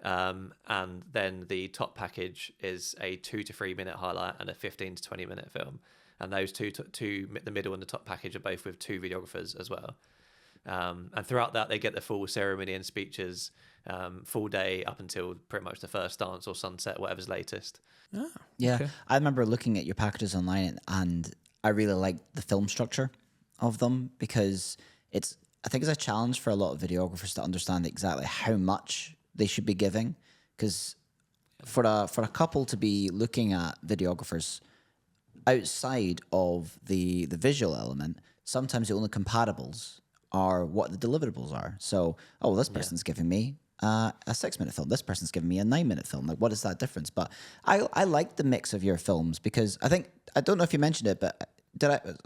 And then the top package is a 2 to 3 minute highlight and a 15 to 20 minute film. And those two, the middle and the top package, are both with 2 videographers as well. And throughout that, they get the full ceremony and speeches, full day up until pretty much the first dance or sunset, whatever's latest. Oh, Yeah, okay. I remember looking at your packages online, and I really like the film structure of them, because I think it's a challenge for a lot of videographers to understand exactly how much they should be giving, because for a couple to be looking at videographers outside of the visual element, sometimes the only comparables are what the deliverables are. So, this person's giving me a 6 minute film. This person's giving me a 9 minute film. Like, what is that difference? But I like the mix of your films, because I don't know if you mentioned it, but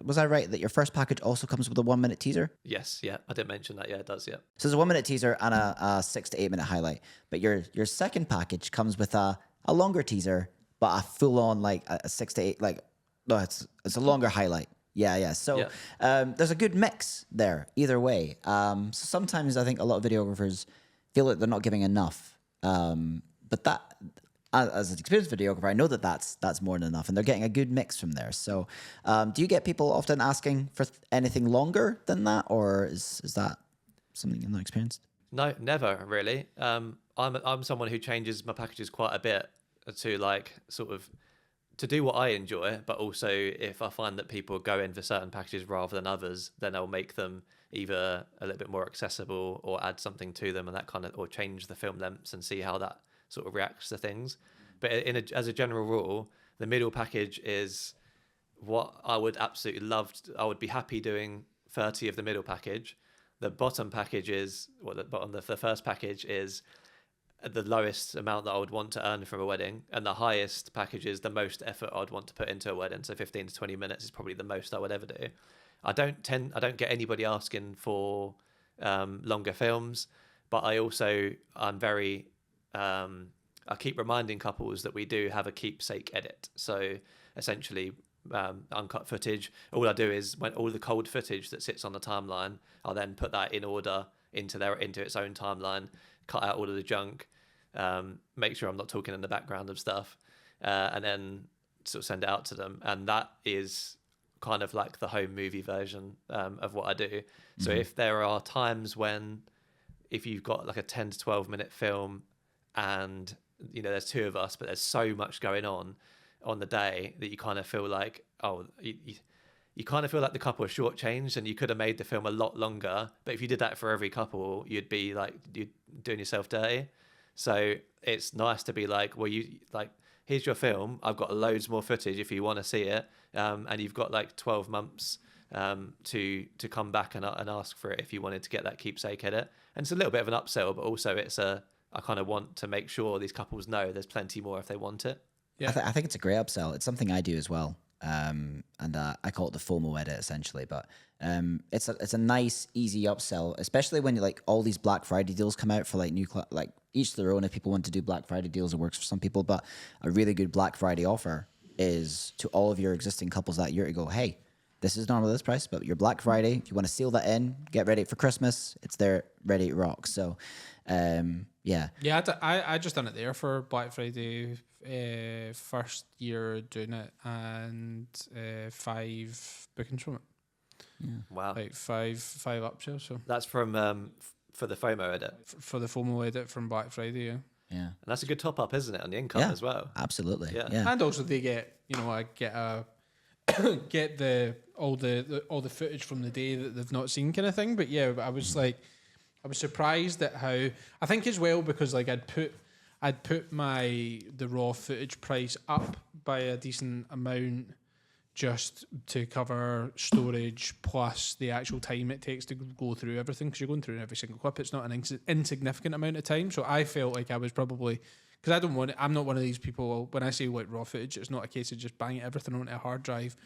was I right that your first package also comes with a 1 minute teaser? Yes, yeah, I didn't mention that. Yeah, it does. Yeah. So there's a 1 minute teaser and a 6 to 8 minute highlight. But your second package comes with a longer teaser, but a full on like a 6 to 8, like, no, it's a longer highlight. Yeah. So there's a good mix there either way. So sometimes I think a lot of videographers feel like they're not giving enough. But that, as an experienced videographer, I know that that's more than enough, and they're getting a good mix from there. So do you get people often asking for anything longer than that, or is that something you've not experienced? No, never really. I'm someone who changes my packages quite a bit to like sort of to do what I enjoy, but also if I find that people go in for certain packages rather than others, then I'll make them either a little bit more accessible or add something to them, and that kind of, or change the film lengths and see how that sort of reacts to things. But as a general rule, the middle package is what I would absolutely love. I would be happy doing 30 of the middle package. The bottom package is the first package is the lowest amount that I would want to earn from a wedding, and the highest package is the most effort I'd want to put into a wedding. So 15 to 20 minutes is probably the most I would ever do. I don't get anybody asking for longer films, but I'm very I keep reminding couples that we do have a keepsake edit. So essentially, uncut footage. All I do is, when all the cold footage that sits on the timeline, I'll then put that in order into its own timeline, cut out all of the junk, make sure I'm not talking in the background of stuff, and then sort of send it out to them. And that is kind of like the home movie version of what I do. Mm-hmm. So if there are times when, if you've got like a 10 to 12 minute film and there's 2 of us, but there's so much going on the day that you kind of feel like, you kind of feel like the couple are shortchanged, and you could have made the film a lot longer. But if you did that for every couple, you'd be like, you're doing yourself dirty. So it's nice to be like, well, here's your film. I've got loads more footage if you want to see it. And you've got like 12 months to come back and ask for it if you wanted to get that keepsake edit. And it's a little bit of an upsell, but also I kind of want to make sure these couples know there's plenty more if they want it. Yeah, I think it's a great upsell. It's something I do as well. And I call it the FOMO edit essentially, but it's a nice, easy upsell, especially when like all these Black Friday deals come out for like like each to their own. If people want to do Black Friday deals, it works for some people, but a really good Black Friday offer is to all of your existing couples that year to go, hey, this is normally this price, but your Black Friday, if you want to seal that in, get ready for Christmas, it's there, ready to rock. So, yeah. Yeah, I just done it there for Black Friday, first year doing it, and 5 bookings from it. Wow. like five upsells. So That's from for the FOMO edit. for the FOMO edit from Black Friday, yeah. Yeah. And that's a good top up, isn't it, on the income Yeah. as well? Absolutely. Yeah. Yeah. And also they get, I get a get all the footage from the day that they've not seen kind of thing. But yeah, I was surprised at how, I think as well, because like I'd put the raw footage price up by a decent amount just to cover storage plus the actual time it takes to go through everything, because you're going through every single clip. It's not an insignificant amount of time. So I felt like I was probably, because I'm not one of these people, when I say like raw footage, it's not a case of just banging everything onto a hard drive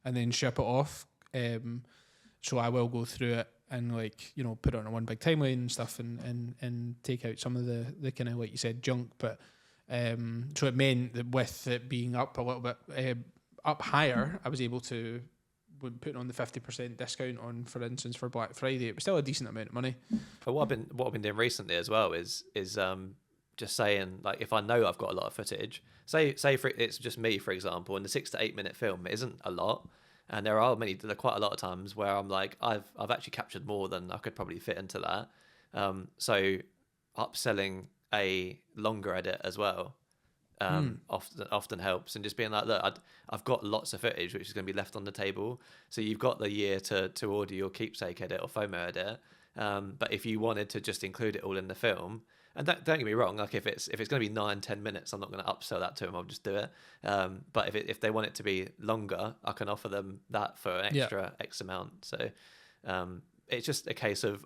and then ship it off. So I will go through it and like, put it on a one big timeline and stuff and take out some of the kind of, like you said, junk. But so it meant that with it being up a little bit up higher, I was able to, when putting on the 50% discount on, for instance, for Black Friday, it was still a decent amount of money. But what I've been doing recently as well is just saying, like, if I know I've got a lot of footage, say for it's just me, for example, and the 6 to 8 minute film isn't a lot, and there are quite a lot of times where I'm like, I've actually captured more than I could probably fit into that. So upselling a longer edit as well often helps, and just being like, look, I've got lots of footage which is going to be left on the table, so you've got the year to order your keepsake edit or FOMO edit. But if you wanted to just include it all in the film, and don't get me wrong, like if it's going to be 9-10 minutes, I'm not going to upsell that to them. I'll just do it. But if they want it to be longer, I can offer them that for an extra X amount. So it's just a case of,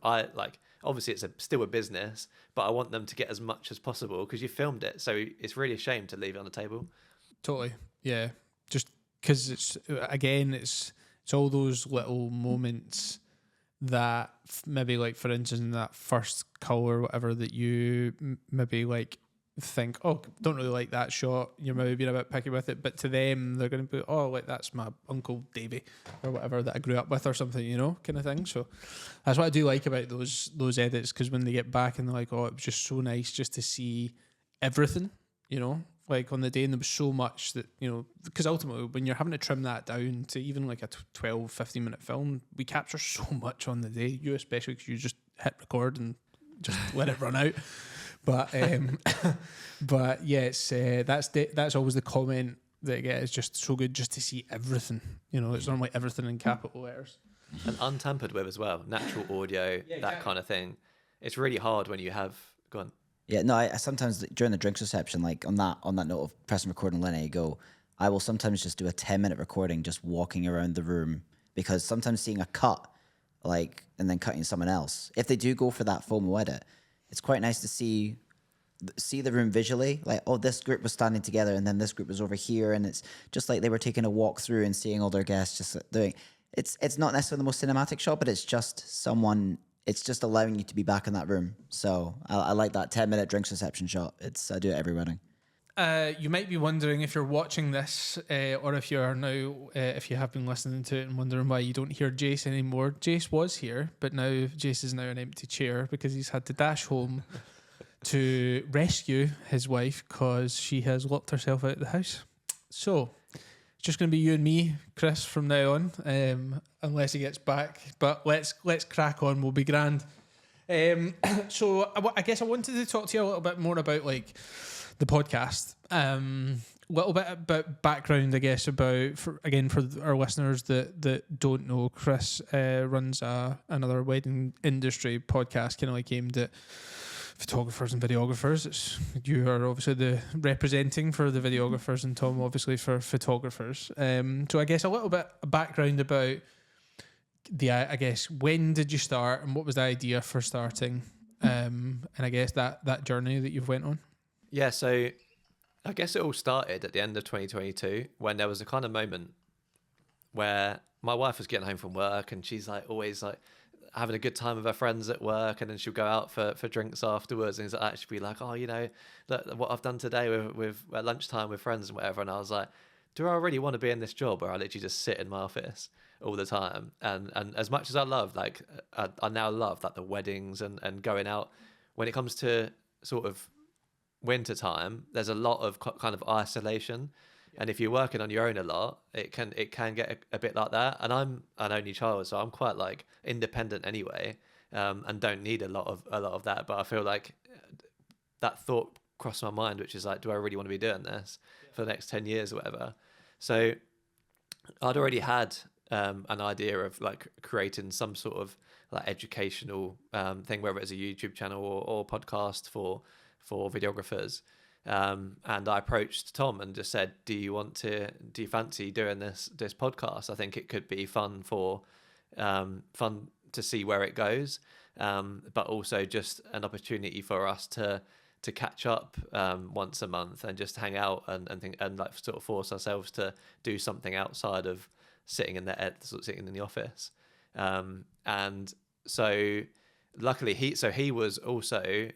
obviously it's still a business, but I want them to get as much as possible because you filmed it. So it's really a shame to leave it on the table. Totally. Yeah. Just because it's all those little moments that maybe, like, for instance, that first colour or whatever that you maybe like think, oh, don't really like that shot, you're maybe being a bit picky with it, but to them they're going to be, oh, like, that's my Uncle Davy or whatever that I grew up with or something, kind of thing. So that's what I do like about those edits, because when they get back and they're like, oh, it was just so nice just to see everything, like on the day, and there was so much that, because ultimately when you're having to trim that down to even like a 12-15 minute film, we capture so much on the day, you especially, because you just hit record and just let it run out. But but yeah, it's that's always the comment that I get, is just so good just to see everything. It's normally everything in capital letters. And untampered with as well, natural audio, that kind of thing. It's really hard when you have gone. Yeah, no, I sometimes during the drinks reception, like on that note of pressing record and letting it go, I will sometimes just do a 10-minute recording just walking around the room, because sometimes seeing a cut, like, and then cutting someone else, if they do go for that FOMO edit, it's quite nice to see the room visually, like, oh, this group was standing together and then this group was over here, and it's just like they were taking a walk through and seeing all their guests just doing. It's not necessarily the most cinematic shot, but it's just allowing you to be back in that room. So I like that 10-minute drinks reception shot. I do it every wedding. You might be wondering, if you're watching this, or if you are now, if you have been listening to it and wondering why you don't hear Jace anymore. Jace was here, but now Jace is now an empty chair because he's had to dash home to rescue his wife because she has locked herself out of the house. So it's just going to be you and me, Chris, from now on, unless he gets back. But let's crack on. We'll be grand. So I guess I wanted to talk to you a little bit more about, like, the podcast. A little bit about background, I guess, for our listeners that don't know, Chris runs another wedding industry podcast, kind of like aimed at photographers and videographers. You are obviously the representing for the videographers, and Tom obviously for photographers. So I guess a little bit of background about when did you start and what was the idea for starting, and I guess that journey that you've went on. Yeah, so I guess it all started at the end of 2022 when there was a kind of moment where my wife was getting home from work and she's like always like having a good time with her friends at work, and then she'll go out for drinks afterwards, and it's actually be like, oh, look, what I've done today with at lunchtime with friends and whatever. And I was like, do I really want to be in this job where I literally just sit in my office all the time? And as much as I love, like, I now love like the weddings and going out, when it comes to sort of winter time, there's a lot of kind of isolation. And if you're working on your own a lot, it can get a bit like that. And I'm an only child, so I'm quite like independent anyway, and don't need a lot of that. But I feel like that thought crossed my mind, which is like, do I really want to be doing this for the next 10 years or whatever? So I'd already had an idea of like creating some sort of like educational thing, whether it's a YouTube channel or podcast for videographers. And I approached Tom and just said, do you fancy doing this podcast? I think it could be fun to see where it goes, but also just an opportunity for us to catch up once a month and just hang out and think and like sort of force ourselves to do something outside of sitting in the office. And so luckily he was also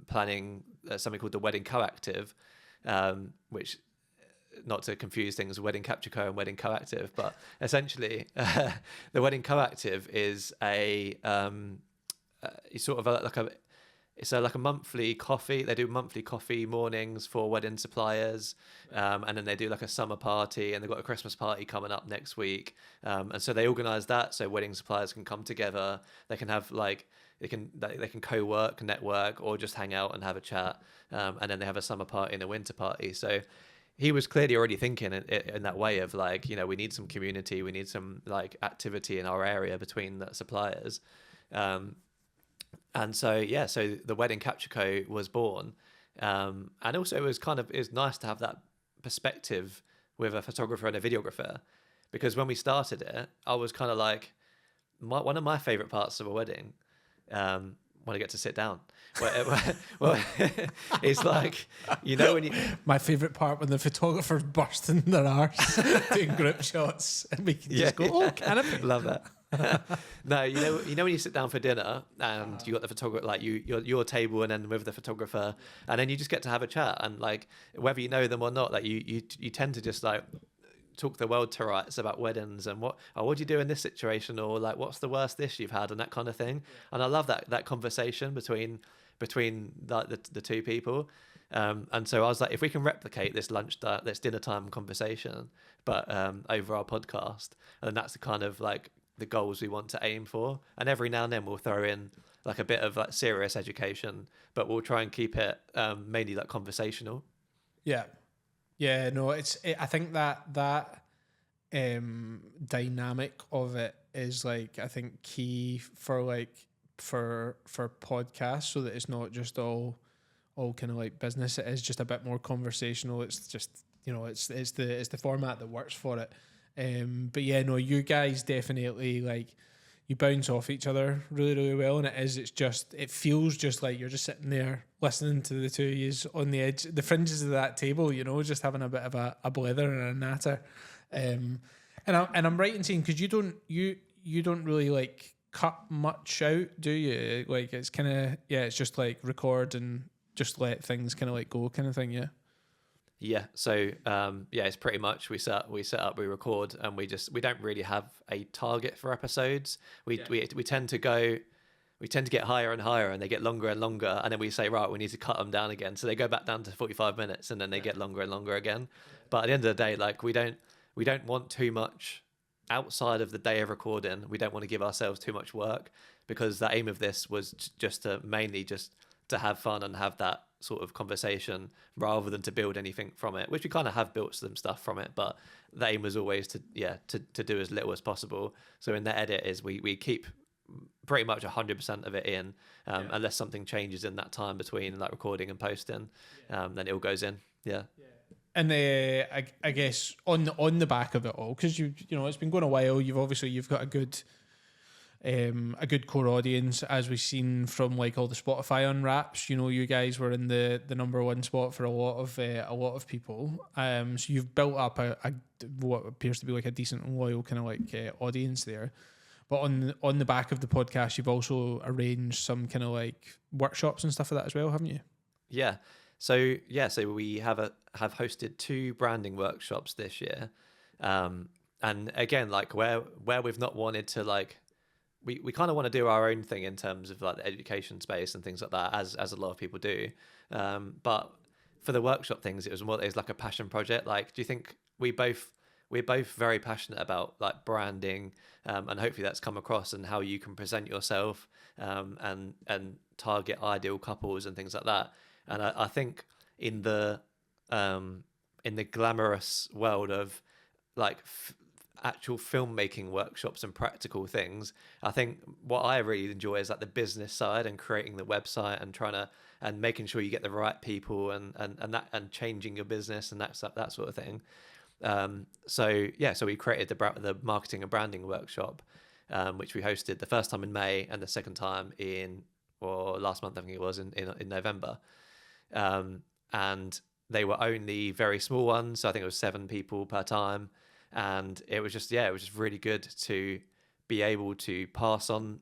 planning something called the Wedding Coactive, which, not to confuse things, Wedding Capture Co and Wedding Coactive, but essentially the Wedding Coactive is it's like a monthly coffee. They do monthly coffee mornings for wedding suppliers, and then they do like a summer party, and they've got a Christmas party coming up next week. And so they organise that so wedding suppliers can come together. They can have like they can co-work, network, or just hang out and have a chat. And then they have a summer party and a winter party. So he was clearly already thinking in that way of like, you know, we need some community, we need some like activity in our area between the suppliers. And so the Wedding Capture Co was born, and also it was nice to have that perspective with a photographer and a videographer, because when we started it, I was kind of like, one of my favorite parts of a wedding, when I get to sit down, well, it's like, you know, when you my favorite part when the photographer burst in their arse doing group shots and we can just go, oh, canopy. Love that. No, you know when you sit down for dinner and you got the photographer, like your table, and then with the photographer, and then you just get to have a chat, and like whether you know them or not, like you tend to just like talk the world to rights about weddings and what do you do in this situation, or like what's the worst dish you've had, and that kind of thing. And I love that conversation between the two people. And so I was like, if we can replicate this dinner time conversation, but over our podcast, and that's the kind of like the goals we want to aim for. And every now and then we'll throw in like a bit of like serious education, but we'll try and keep it mainly like conversational. Yeah, no, I think that dynamic of it is like, I think key for podcasts, so that it's not just all kind of like business. It is just a bit more conversational. It's just, you know, it's the format that works for it. But yeah, no, you guys definitely, like, you bounce off each other really, really well, and it feels just like you're just sitting there listening to the two of yous on the edge, the fringes of that table, you know, just having a bit of a blether and a natter. And I'm right in saying, because you don't really like cut much out, do you? Like, it's kind of, it's just like record and just let things kind of like go, kind of thing. Yeah. So it's pretty much we set up, we record, and we don't really have a target for episodes. We tend to get higher and higher, and they get longer and longer, and then we say, right, we need to cut them down again. So they go back down to 45 minutes, and then they get longer and longer again. But at the end of the day, like, we don't want too much outside of the day of recording. We don't want to give ourselves too much work, because the aim of this was just to have fun and have that sort of conversation, rather than to build anything from it, which we kind of have built some stuff from it, but the aim was always to do as little as possible. So in the edit is we keep pretty much 100% of it in, unless something changes in that time between like recording and posting, then it all goes in. And I guess on the back of it all, because you know it's been going a while, you've got a good core audience, as we've seen from like all the Spotify unwraps. You know, you guys were in the number one spot for a lot of people. So you've built up a what appears to be like a decent and loyal kind of like audience there. But on the back of the podcast, you've also arranged some kind of like workshops and stuff like that as well, haven't you? Yeah. So we have hosted 2 branding workshops this year, and again, like where we've not wanted to like. We kind of want to do our own thing in terms of like the education space and things like that, as a lot of people do. But for the workshop things, it was like a passion project. Like, do you think we're both very passionate about like branding, and hopefully that's come across, and how you can present yourself, and target ideal couples and things like that. And I think in the glamorous world of like actual filmmaking workshops and practical things, I think what I really enjoy is like the business side and creating the website and and making sure you get the right people and changing your business and that sort of thing. So we created the marketing and branding workshop, which we hosted the first time in May and the second time last month, I think it was in November. And they were only very small ones, so I think it was 7 people per time, and it was just really good to be able to pass on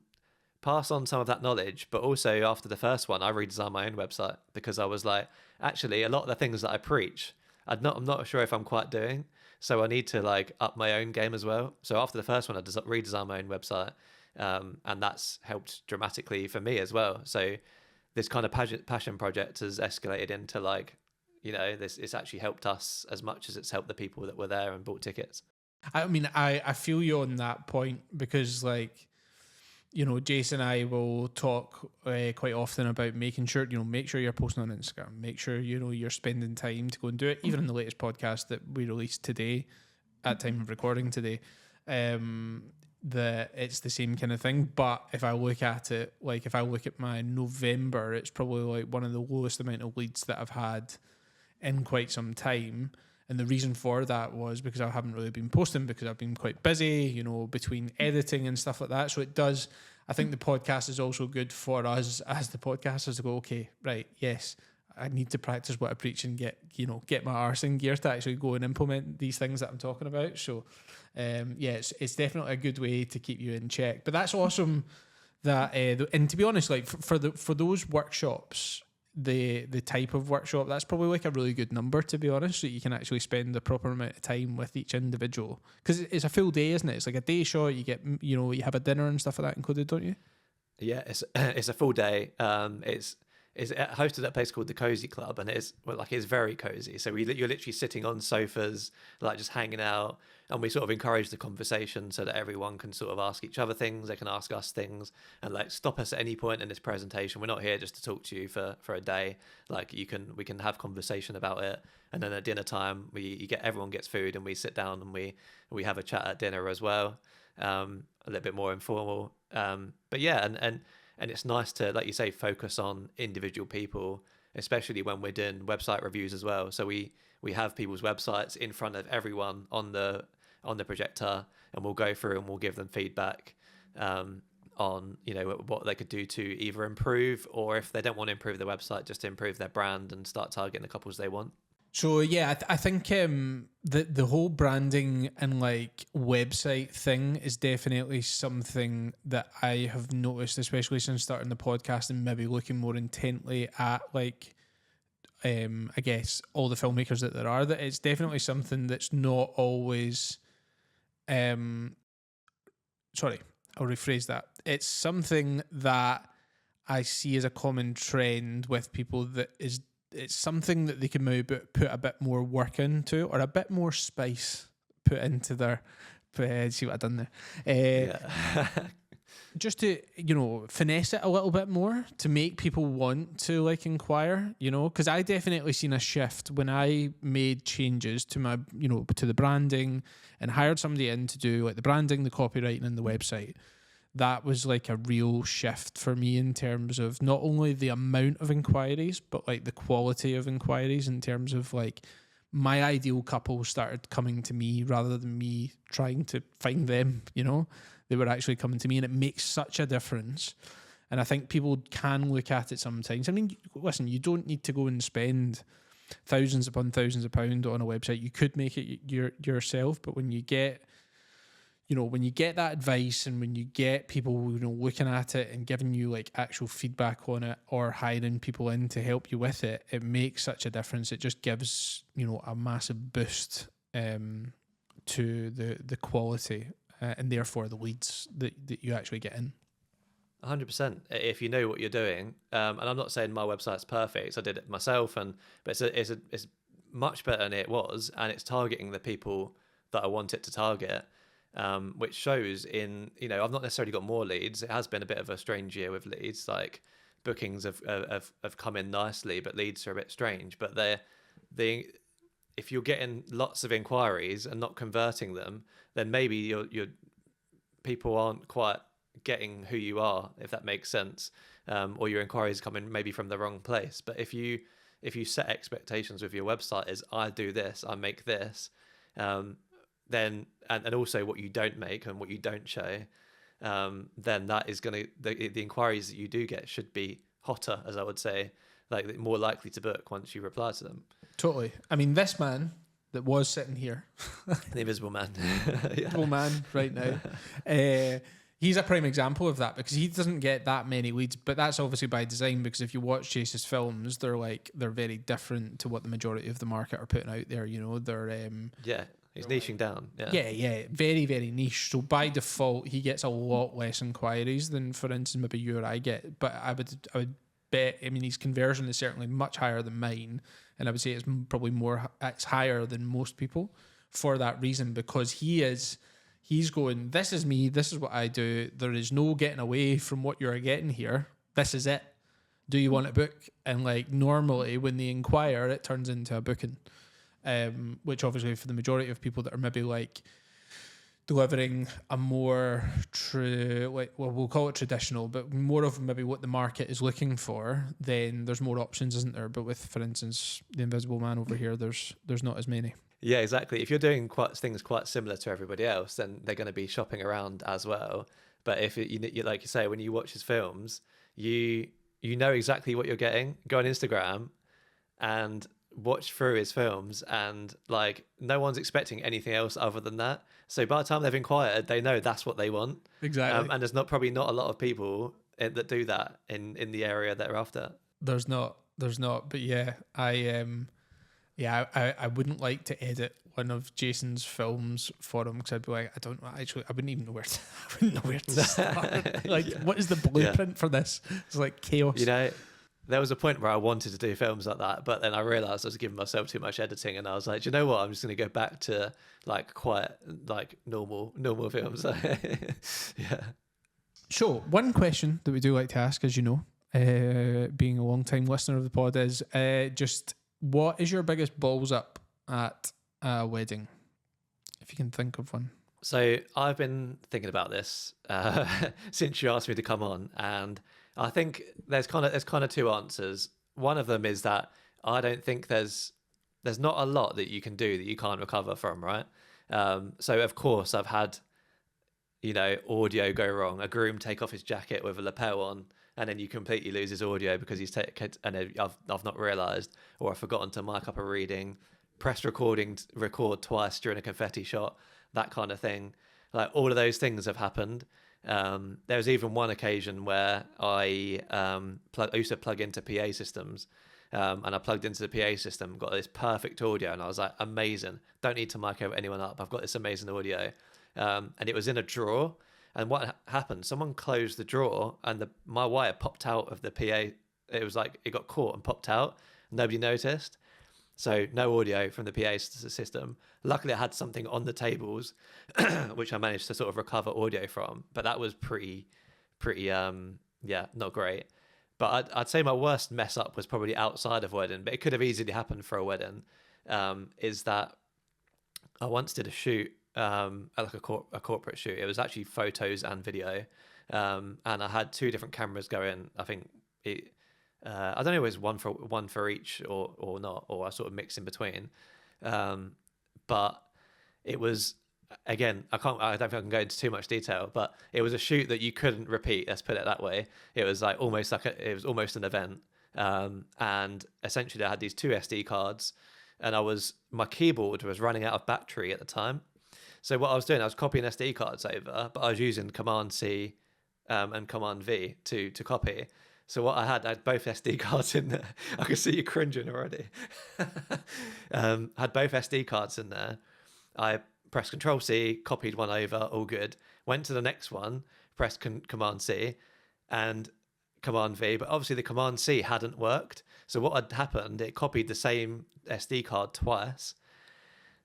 some of that knowledge. But also after the first one, I redesigned my own website, because I was like, actually a lot of the things that I preach, I'm not sure if I'm quite doing, so I need to like up my own game as well. So after the first one, I redesigned my own website, and that's helped dramatically for me as well. So this kind of passion project has escalated into like, it's actually helped us as much as it's helped the people that were there and bought tickets. I mean, I feel you on that point, because like, Jason and I will talk quite often about making sure, make sure you're posting on Instagram, make sure, you're spending time to go and do it. Even in the latest podcast that we released today, at time of recording today, that it's the same kind of thing. But if I look at it, like if I look at my November, it's probably like one of the lowest amount of leads that I've had in quite some time. And the reason for that was because I haven't really been posting, because I've been quite busy, between editing and stuff like that. So I think the podcast is also good for us as the podcasters to go, okay, right, yes, I need to practice what I preach and get my arse in gear to actually go and implement these things that I'm talking about. So, it's definitely a good way to keep you in check. But that's awesome that, and to be honest, like for those workshops, the type of workshop, that's probably like a really good number, to be honest, so you can actually spend the proper amount of time with each individual, because it's a full day, isn't it? It's like a day shot. You get, you have a dinner and stuff like that included, don't you? Yeah, it's a full day. It's hosted at a place called the Cozy Club, and it's very cozy. So you're literally sitting on sofas, like just hanging out, and we sort of encourage the conversation so that everyone can sort of ask each other things. They can ask us things, and like stop us at any point in this presentation. We're not here just to talk to you for a day. Like we can have conversation about it, and then at dinner time everyone gets food, and we sit down and we have a chat at dinner as well, a little bit more informal. But yeah, and it's nice to, like you say, focus on individual people, especially when we're doing website reviews as well. So we have people's websites in front of everyone on the projector, and we'll go through and we'll give them feedback on what they could do to either improve, or if they don't want to improve their website, just to improve their brand and start targeting the couples they want. So yeah, I think the whole branding and like website thing is definitely something that I have noticed, especially since starting the podcast and maybe looking more intently at like, I guess all the filmmakers that there are, that it's definitely something that's not always, sorry, I'll rephrase that. It's something that I see as a common trend with people, that it's something that they can maybe put a bit more work into, or a bit more spice put into their, see what I've done there. Just to, finesse it a little bit more to make people want to like inquire, because I definitely seen a shift when I made changes to my, to the branding, and hired somebody in to do like the branding, the copywriting and the website. That was like a real shift for me in terms of not only the amount of inquiries, but like the quality of inquiries, in terms of like my ideal couple started coming to me rather than me trying to find them, they were actually coming to me, and it makes such a difference. And I think people can look at it sometimes. I mean, listen, you don't need to go and spend thousands upon thousands of pounds on a website. You could make it yourself, but when you get that advice, and when you get people, looking at it and giving you like actual feedback on it, or hiring people in to help you with it, it makes such a difference. It just gives, a massive boost to the quality, and therefore the leads that you actually get in. 100%. If you know what you're doing, and I'm not saying my website's perfect. I did it myself, but it's much better than it was, and it's targeting the people that I want it to target, which shows in, I've not necessarily got more leads. It has been a bit of a strange year with leads. Like bookings have come in nicely, but leads are a bit strange. But if you're getting lots of inquiries and not converting them, then maybe your people aren't quite getting who you are, if that makes sense, or your inquiries coming maybe from the wrong place. But if you set expectations with your website as I do this, I make this, then and also what you don't make and what you don't show, then that is going to the inquiries that you do get should be hotter, as I would say, like more likely to book once you reply to them. Totally. I mean, this man that was sitting here, The invisible man, invisible man right now, he's a prime example of that, because he doesn't get that many leads, but that's obviously by design, because if you watch Chase's films, they're very different to what the majority of the market are putting out there. They're he's niching down. Yeah, very, very niche. So by default, he gets a lot less inquiries than, for instance, maybe you or I get. But I would bet, I mean, his conversion is certainly much higher than mine, and I would say it's probably it's higher than most people for that reason, because he's going, this is me, this is what I do, there is no getting away from what you're getting here, this is it, do you want to book? And like normally when they inquire, it turns into a booking, which obviously for the majority of people that are maybe like delivering a more we'll call it traditional, but more of maybe what the market is looking for, then there's more options, isn't there? But with, for instance, the Invisible Man over here, there's not as many. Yeah, exactly. If you're doing things quite similar to everybody else, then they're going to be shopping around as well. But if you like you say, when you watch his films, you know exactly what you're getting. Go on Instagram and watch through his films, and like no one's expecting anything else other than that. So by the time they've inquired, they know that's what they want. Exactly. And there's probably not a lot of people that do that in the area that are after. There's not. But yeah, I wouldn't like to edit one of Jason's films for him, because I'd be like, I wouldn't even know where to, I wouldn't know where to start. Like, what is the blueprint for this? It's like chaos. There was a point where I wanted to do films like that, but then I realized I was giving myself too much editing, and I was like, do you know what? I'm just going to go back to like quite like normal films. Yeah. So one question that we do like to ask, as you know, being a long time listener of the pod, is just what is your biggest balls up at a wedding, if you can think of one? So I've been thinking about this since you asked me to come on, and I think there's kind of two answers. One of them is that I don't think there's not a lot that you can do that you can't recover from, right? So of course I've had, audio go wrong, a groom take off his jacket with a lapel on, and then you completely lose his audio because and I've not realised, or I've forgotten to mic up a reading, press record twice during a confetti shot, that kind of thing. Like all of those things have happened. There was even one occasion where I used to plug into PA systems, and I plugged into the PA system, got this perfect audio, and I was like, amazing, don't need to mic anyone up, I've got this amazing audio. And it was in a drawer, and what happened, someone closed the drawer, and my wire popped out of the PA. It was like it got caught and popped out, nobody noticed. So no audio from the PA system. Luckily, I had something on the tables, which I managed to sort of recover audio from. But that was pretty, not great. But I'd say my worst mess up was probably outside of wedding, but it could have easily happened for a wedding. Is that I once did a shoot, like a corporate shoot. It was actually photos and video, and I had two different cameras going. I think I don't know if it was one for each or not, or I sort of mixed in between. But it was, again, I don't think I can go into too much detail, but it was a shoot that you couldn't repeat. Let's put it that way. It was like it was almost an event. And essentially I had these two SD cards, and my keyboard was running out of battery at the time. So what I was doing, I was copying SD cards over, but I was using Command C and Command V to copy. So what I had both SD cards in there. I can see you cringing already. Had both SD cards in there. I pressed Control C, copied one over, all good. Went to the next one, pressed Command C, and Command V, but obviously the Command C hadn't worked. So what had happened, it copied the same SD card twice.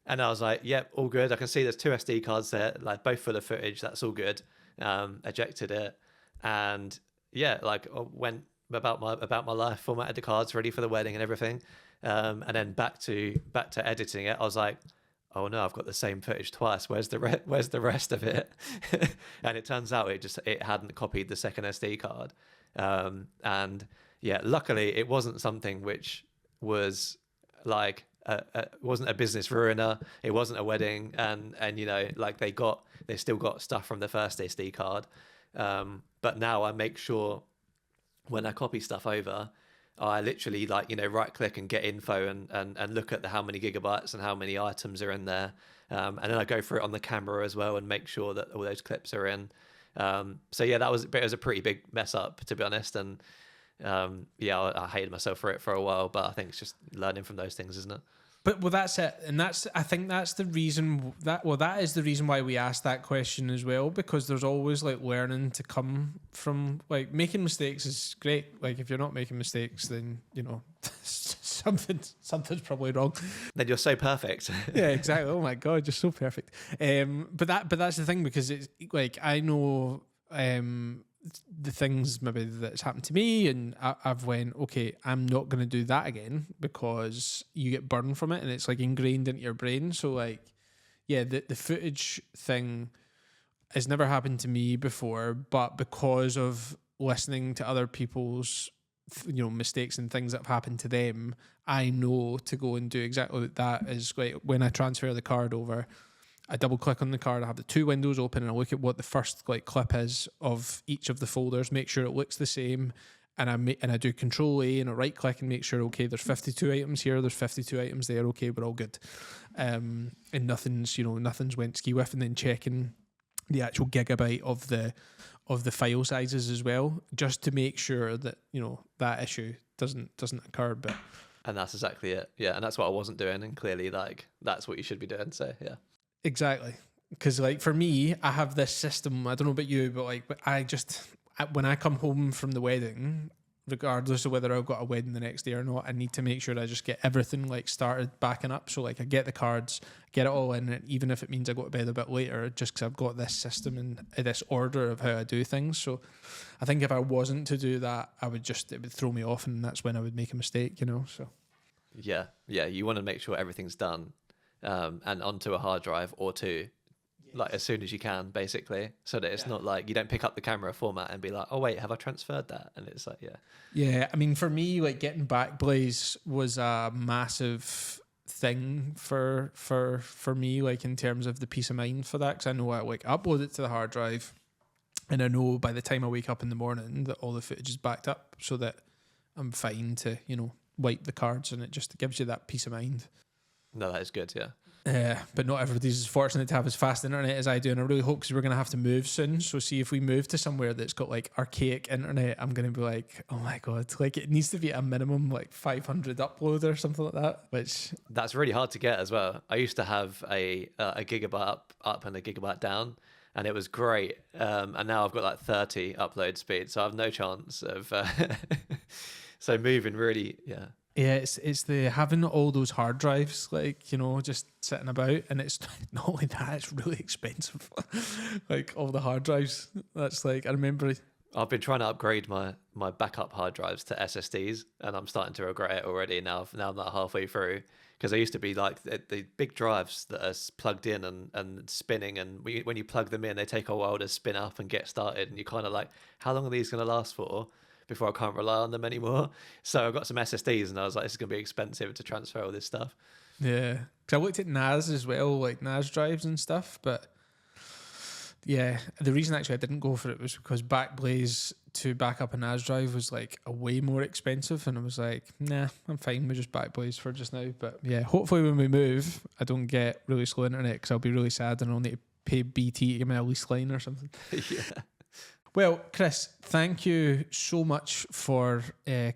And I was like, yep, all good. I can see there's 2 SD cards there, like both full of footage. That's all good. Ejected it. And yeah, like went about my life, formatted the cards ready for the wedding and everything. And then back to editing it. I was like, oh no, I've got the same footage twice. Where's the rest of it? And it turns out it hadn't copied the second SD card. And yeah, luckily it wasn't something which was like wasn't a business ruiner. It wasn't a wedding, and you know, like they still got stuff from the first SD card. But now I make sure when I copy stuff over, I literally like, you know, right click and get info and look at how many gigabytes and how many items are in there. And then I go through it on the camera as well and make sure that all those clips are in. So yeah, it was a pretty big mess up, to be honest. And yeah, I hated myself for it for a while, but I think it's just learning from those things, isn't it? But well, that's it, and I think that's the reason that is the reason why we asked that question as well, because there's always like learning to come from. Like, making mistakes is great. Like, if you're not making mistakes, then you know something's probably wrong. Then you're so perfect. Yeah, exactly. Oh my god, you're so perfect. But that's the thing, because it's like I know the things maybe that's happened to me, and I've went, okay, I'm not going to do that again, because you get burned from it and it's like ingrained into your brain. So like, yeah, the footage thing has never happened to me before, but because of listening to other people's, you know, mistakes and things that have happened to them, I know to go and do exactly that. Is like when I transfer the card over, I double click on the card, I have the 2 windows open, and I look at what the first like clip is of each of the folders, make sure it looks the same, and I do Control A and a right click and make sure, okay, there's 52 items here, there's 52 items there, okay, we're all good. And nothing's went ski whiff, and then checking the actual gigabyte of the file sizes as well, just to make sure that, you know, that issue doesn't occur. But and that's exactly it. Yeah, and that's what I wasn't doing, and clearly like that's what you should be doing. So yeah. Exactly. Because like for me, I have this system, I don't know about you, but like when I come home from the wedding, regardless of whether I've got a wedding the next day or not, I need to make sure I just get everything like started backing up. So like I get the cards, get it all in, and even if it means I go to bed a bit later, just because I've got this system and this order of how I do things. So I think if I wasn't to do that, it would throw me off, and that's when I would make a mistake, you know. So yeah, you want to make sure everything's done. And onto a hard drive or 2, like as soon as you can, basically, so that it's not like you don't pick up the camera format and be like, oh wait, have I transferred that? And it's like, yeah. I mean, for me, like getting Backblaze was a massive thing for me, like in terms of the peace of mind for that, because I know I like upload it to the hard drive, and I know by the time I wake up in the morning that all the footage is backed up, so that I'm fine to, you know, wipe the cards, and it just gives you that peace of mind. No, that is good, yeah. But not everybody's as fortunate to have as fast internet as I do, and I really hope, because we're going to have to move soon. So see, if we move to somewhere that's got like archaic internet, I'm going to be like, oh my god, like it needs to be a minimum like 500 upload or something like that. Which that's really hard to get as well. I used to have a gigabyte up and a gigabyte down, and it was great. And now I've got like 30 upload speed, so I have no chance of. So moving really, yeah. Yeah, it's the having all those hard drives, like, you know, just sitting about, and it's not only that, it's really expensive. Like all the hard drives. That's like, I remember I've been trying to upgrade my backup hard drives to SSDs, and I'm starting to regret it already. Now I'm like halfway through, because I used to be like the big drives that are plugged in and spinning, and when you plug them in, they take a while to spin up and get started, and you're kind of like, how long are these going to last for before I can't rely on them anymore? So I got some SSDs, and I was like, this is going to be expensive to transfer all this stuff. Yeah, because I looked at NAS as well, like NAS drives and stuff, but yeah, the reason actually I didn't go for it was because Backblaze to back up a NAS drive was like a way more expensive, and I was like, nah, I'm fine with just Backblaze for just now. But yeah, hopefully when we move, I don't get really slow internet, because I'll be really sad and I'll need to pay BT to give me a lease line or something. Yeah. Well, Chris, thank you so much for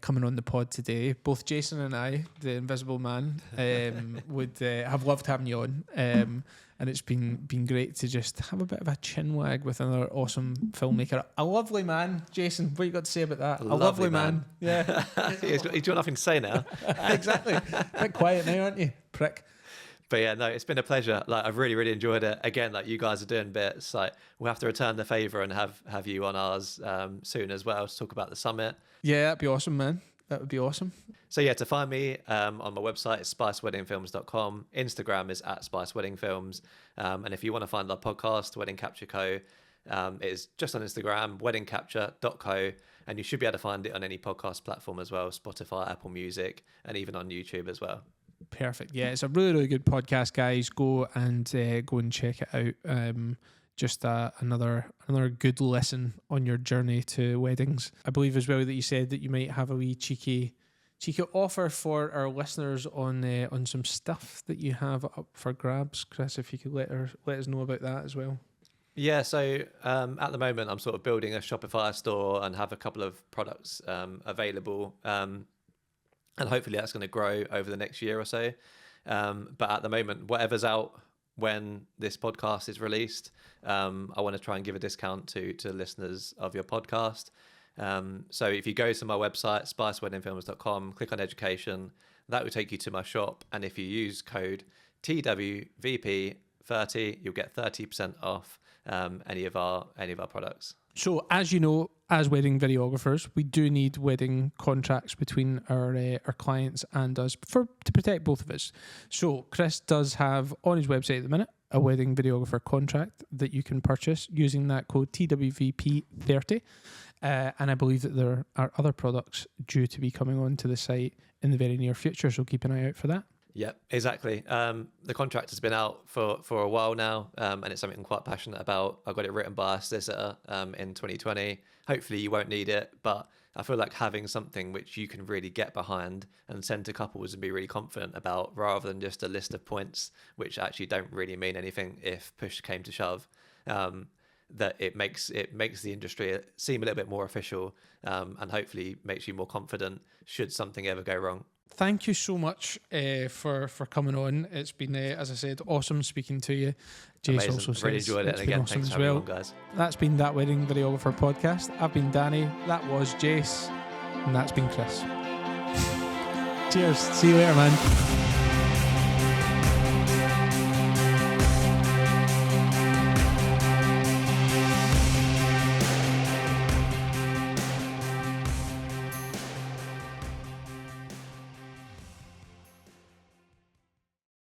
coming on the pod today. Both Jason and I, the Invisible Man, would have loved having you on. And and it's been great to just have a bit of a chin wag with another awesome filmmaker, a lovely man. Jason, what you got to say about that? A lovely man. Yeah. He's got nothing to say now. Exactly. A bit quiet now, aren't you, prick? But yeah, no, it's been a pleasure. Like, I've really, really enjoyed it. Again, like, you guys are doing bits. Like, we'll have to return the favour and have you on ours soon as well to talk about the summit. Yeah, that'd be awesome, man. That would be awesome. So yeah, to find me on my website, it's spiceweddingfilms.com. Instagram is @spiceweddingfilms. And if you want to find our podcast, Wedding Capture Co., it is just on Instagram, weddingcapture.co. And you should be able to find it on any podcast platform as well, Spotify, Apple Music, and even on YouTube as well. Perfect. Yeah, it's a really, really good podcast, guys. Go and check it out. Just another good lesson on your journey to weddings. I believe as well that you said that you might have a wee cheeky offer for our listeners on some stuff that you have up for grabs. Chris, if you could let us know about that as well. Yeah, so at the moment I'm sort of building a Shopify store and have a couple of products available. And hopefully that's going to grow over the next year or so. But at the moment, whatever's out when this podcast is released, I want to try and give a discount to listeners of your podcast. So if you go to my website, spiceweddingfilms.com, click on education, that will take you to my shop. And if you use code TWVP30, you'll get 30% off any of our products. So, as you know, as wedding videographers, we do need wedding contracts between our clients and us to protect both of us. So, Chris does have on his website at the minute a wedding videographer contract that you can purchase using that code TWVP30. And I believe that there are other products due to be coming onto the site in the very near future. So, keep an eye out for that. Yeah, exactly. The contract has been out for a while now, and it's something I'm quite passionate about. I got it written by a solicitor in 2020. Hopefully you won't need it, but I feel like having something which you can really get behind and send to couples and be really confident about, rather than just a list of points which actually don't really mean anything if push came to shove, that it makes the industry seem a little bit more official, and hopefully makes you more confident should something ever go wrong. Thank you so much for coming on. It's been, as I said, awesome speaking to you. Jace also says really enjoyed it. And again, awesome thanks as for having well. me on, guys. That's been That Wedding Videographer Podcast. I've been Danny. That was Jace. And that's been Chris. Cheers. See you later, man.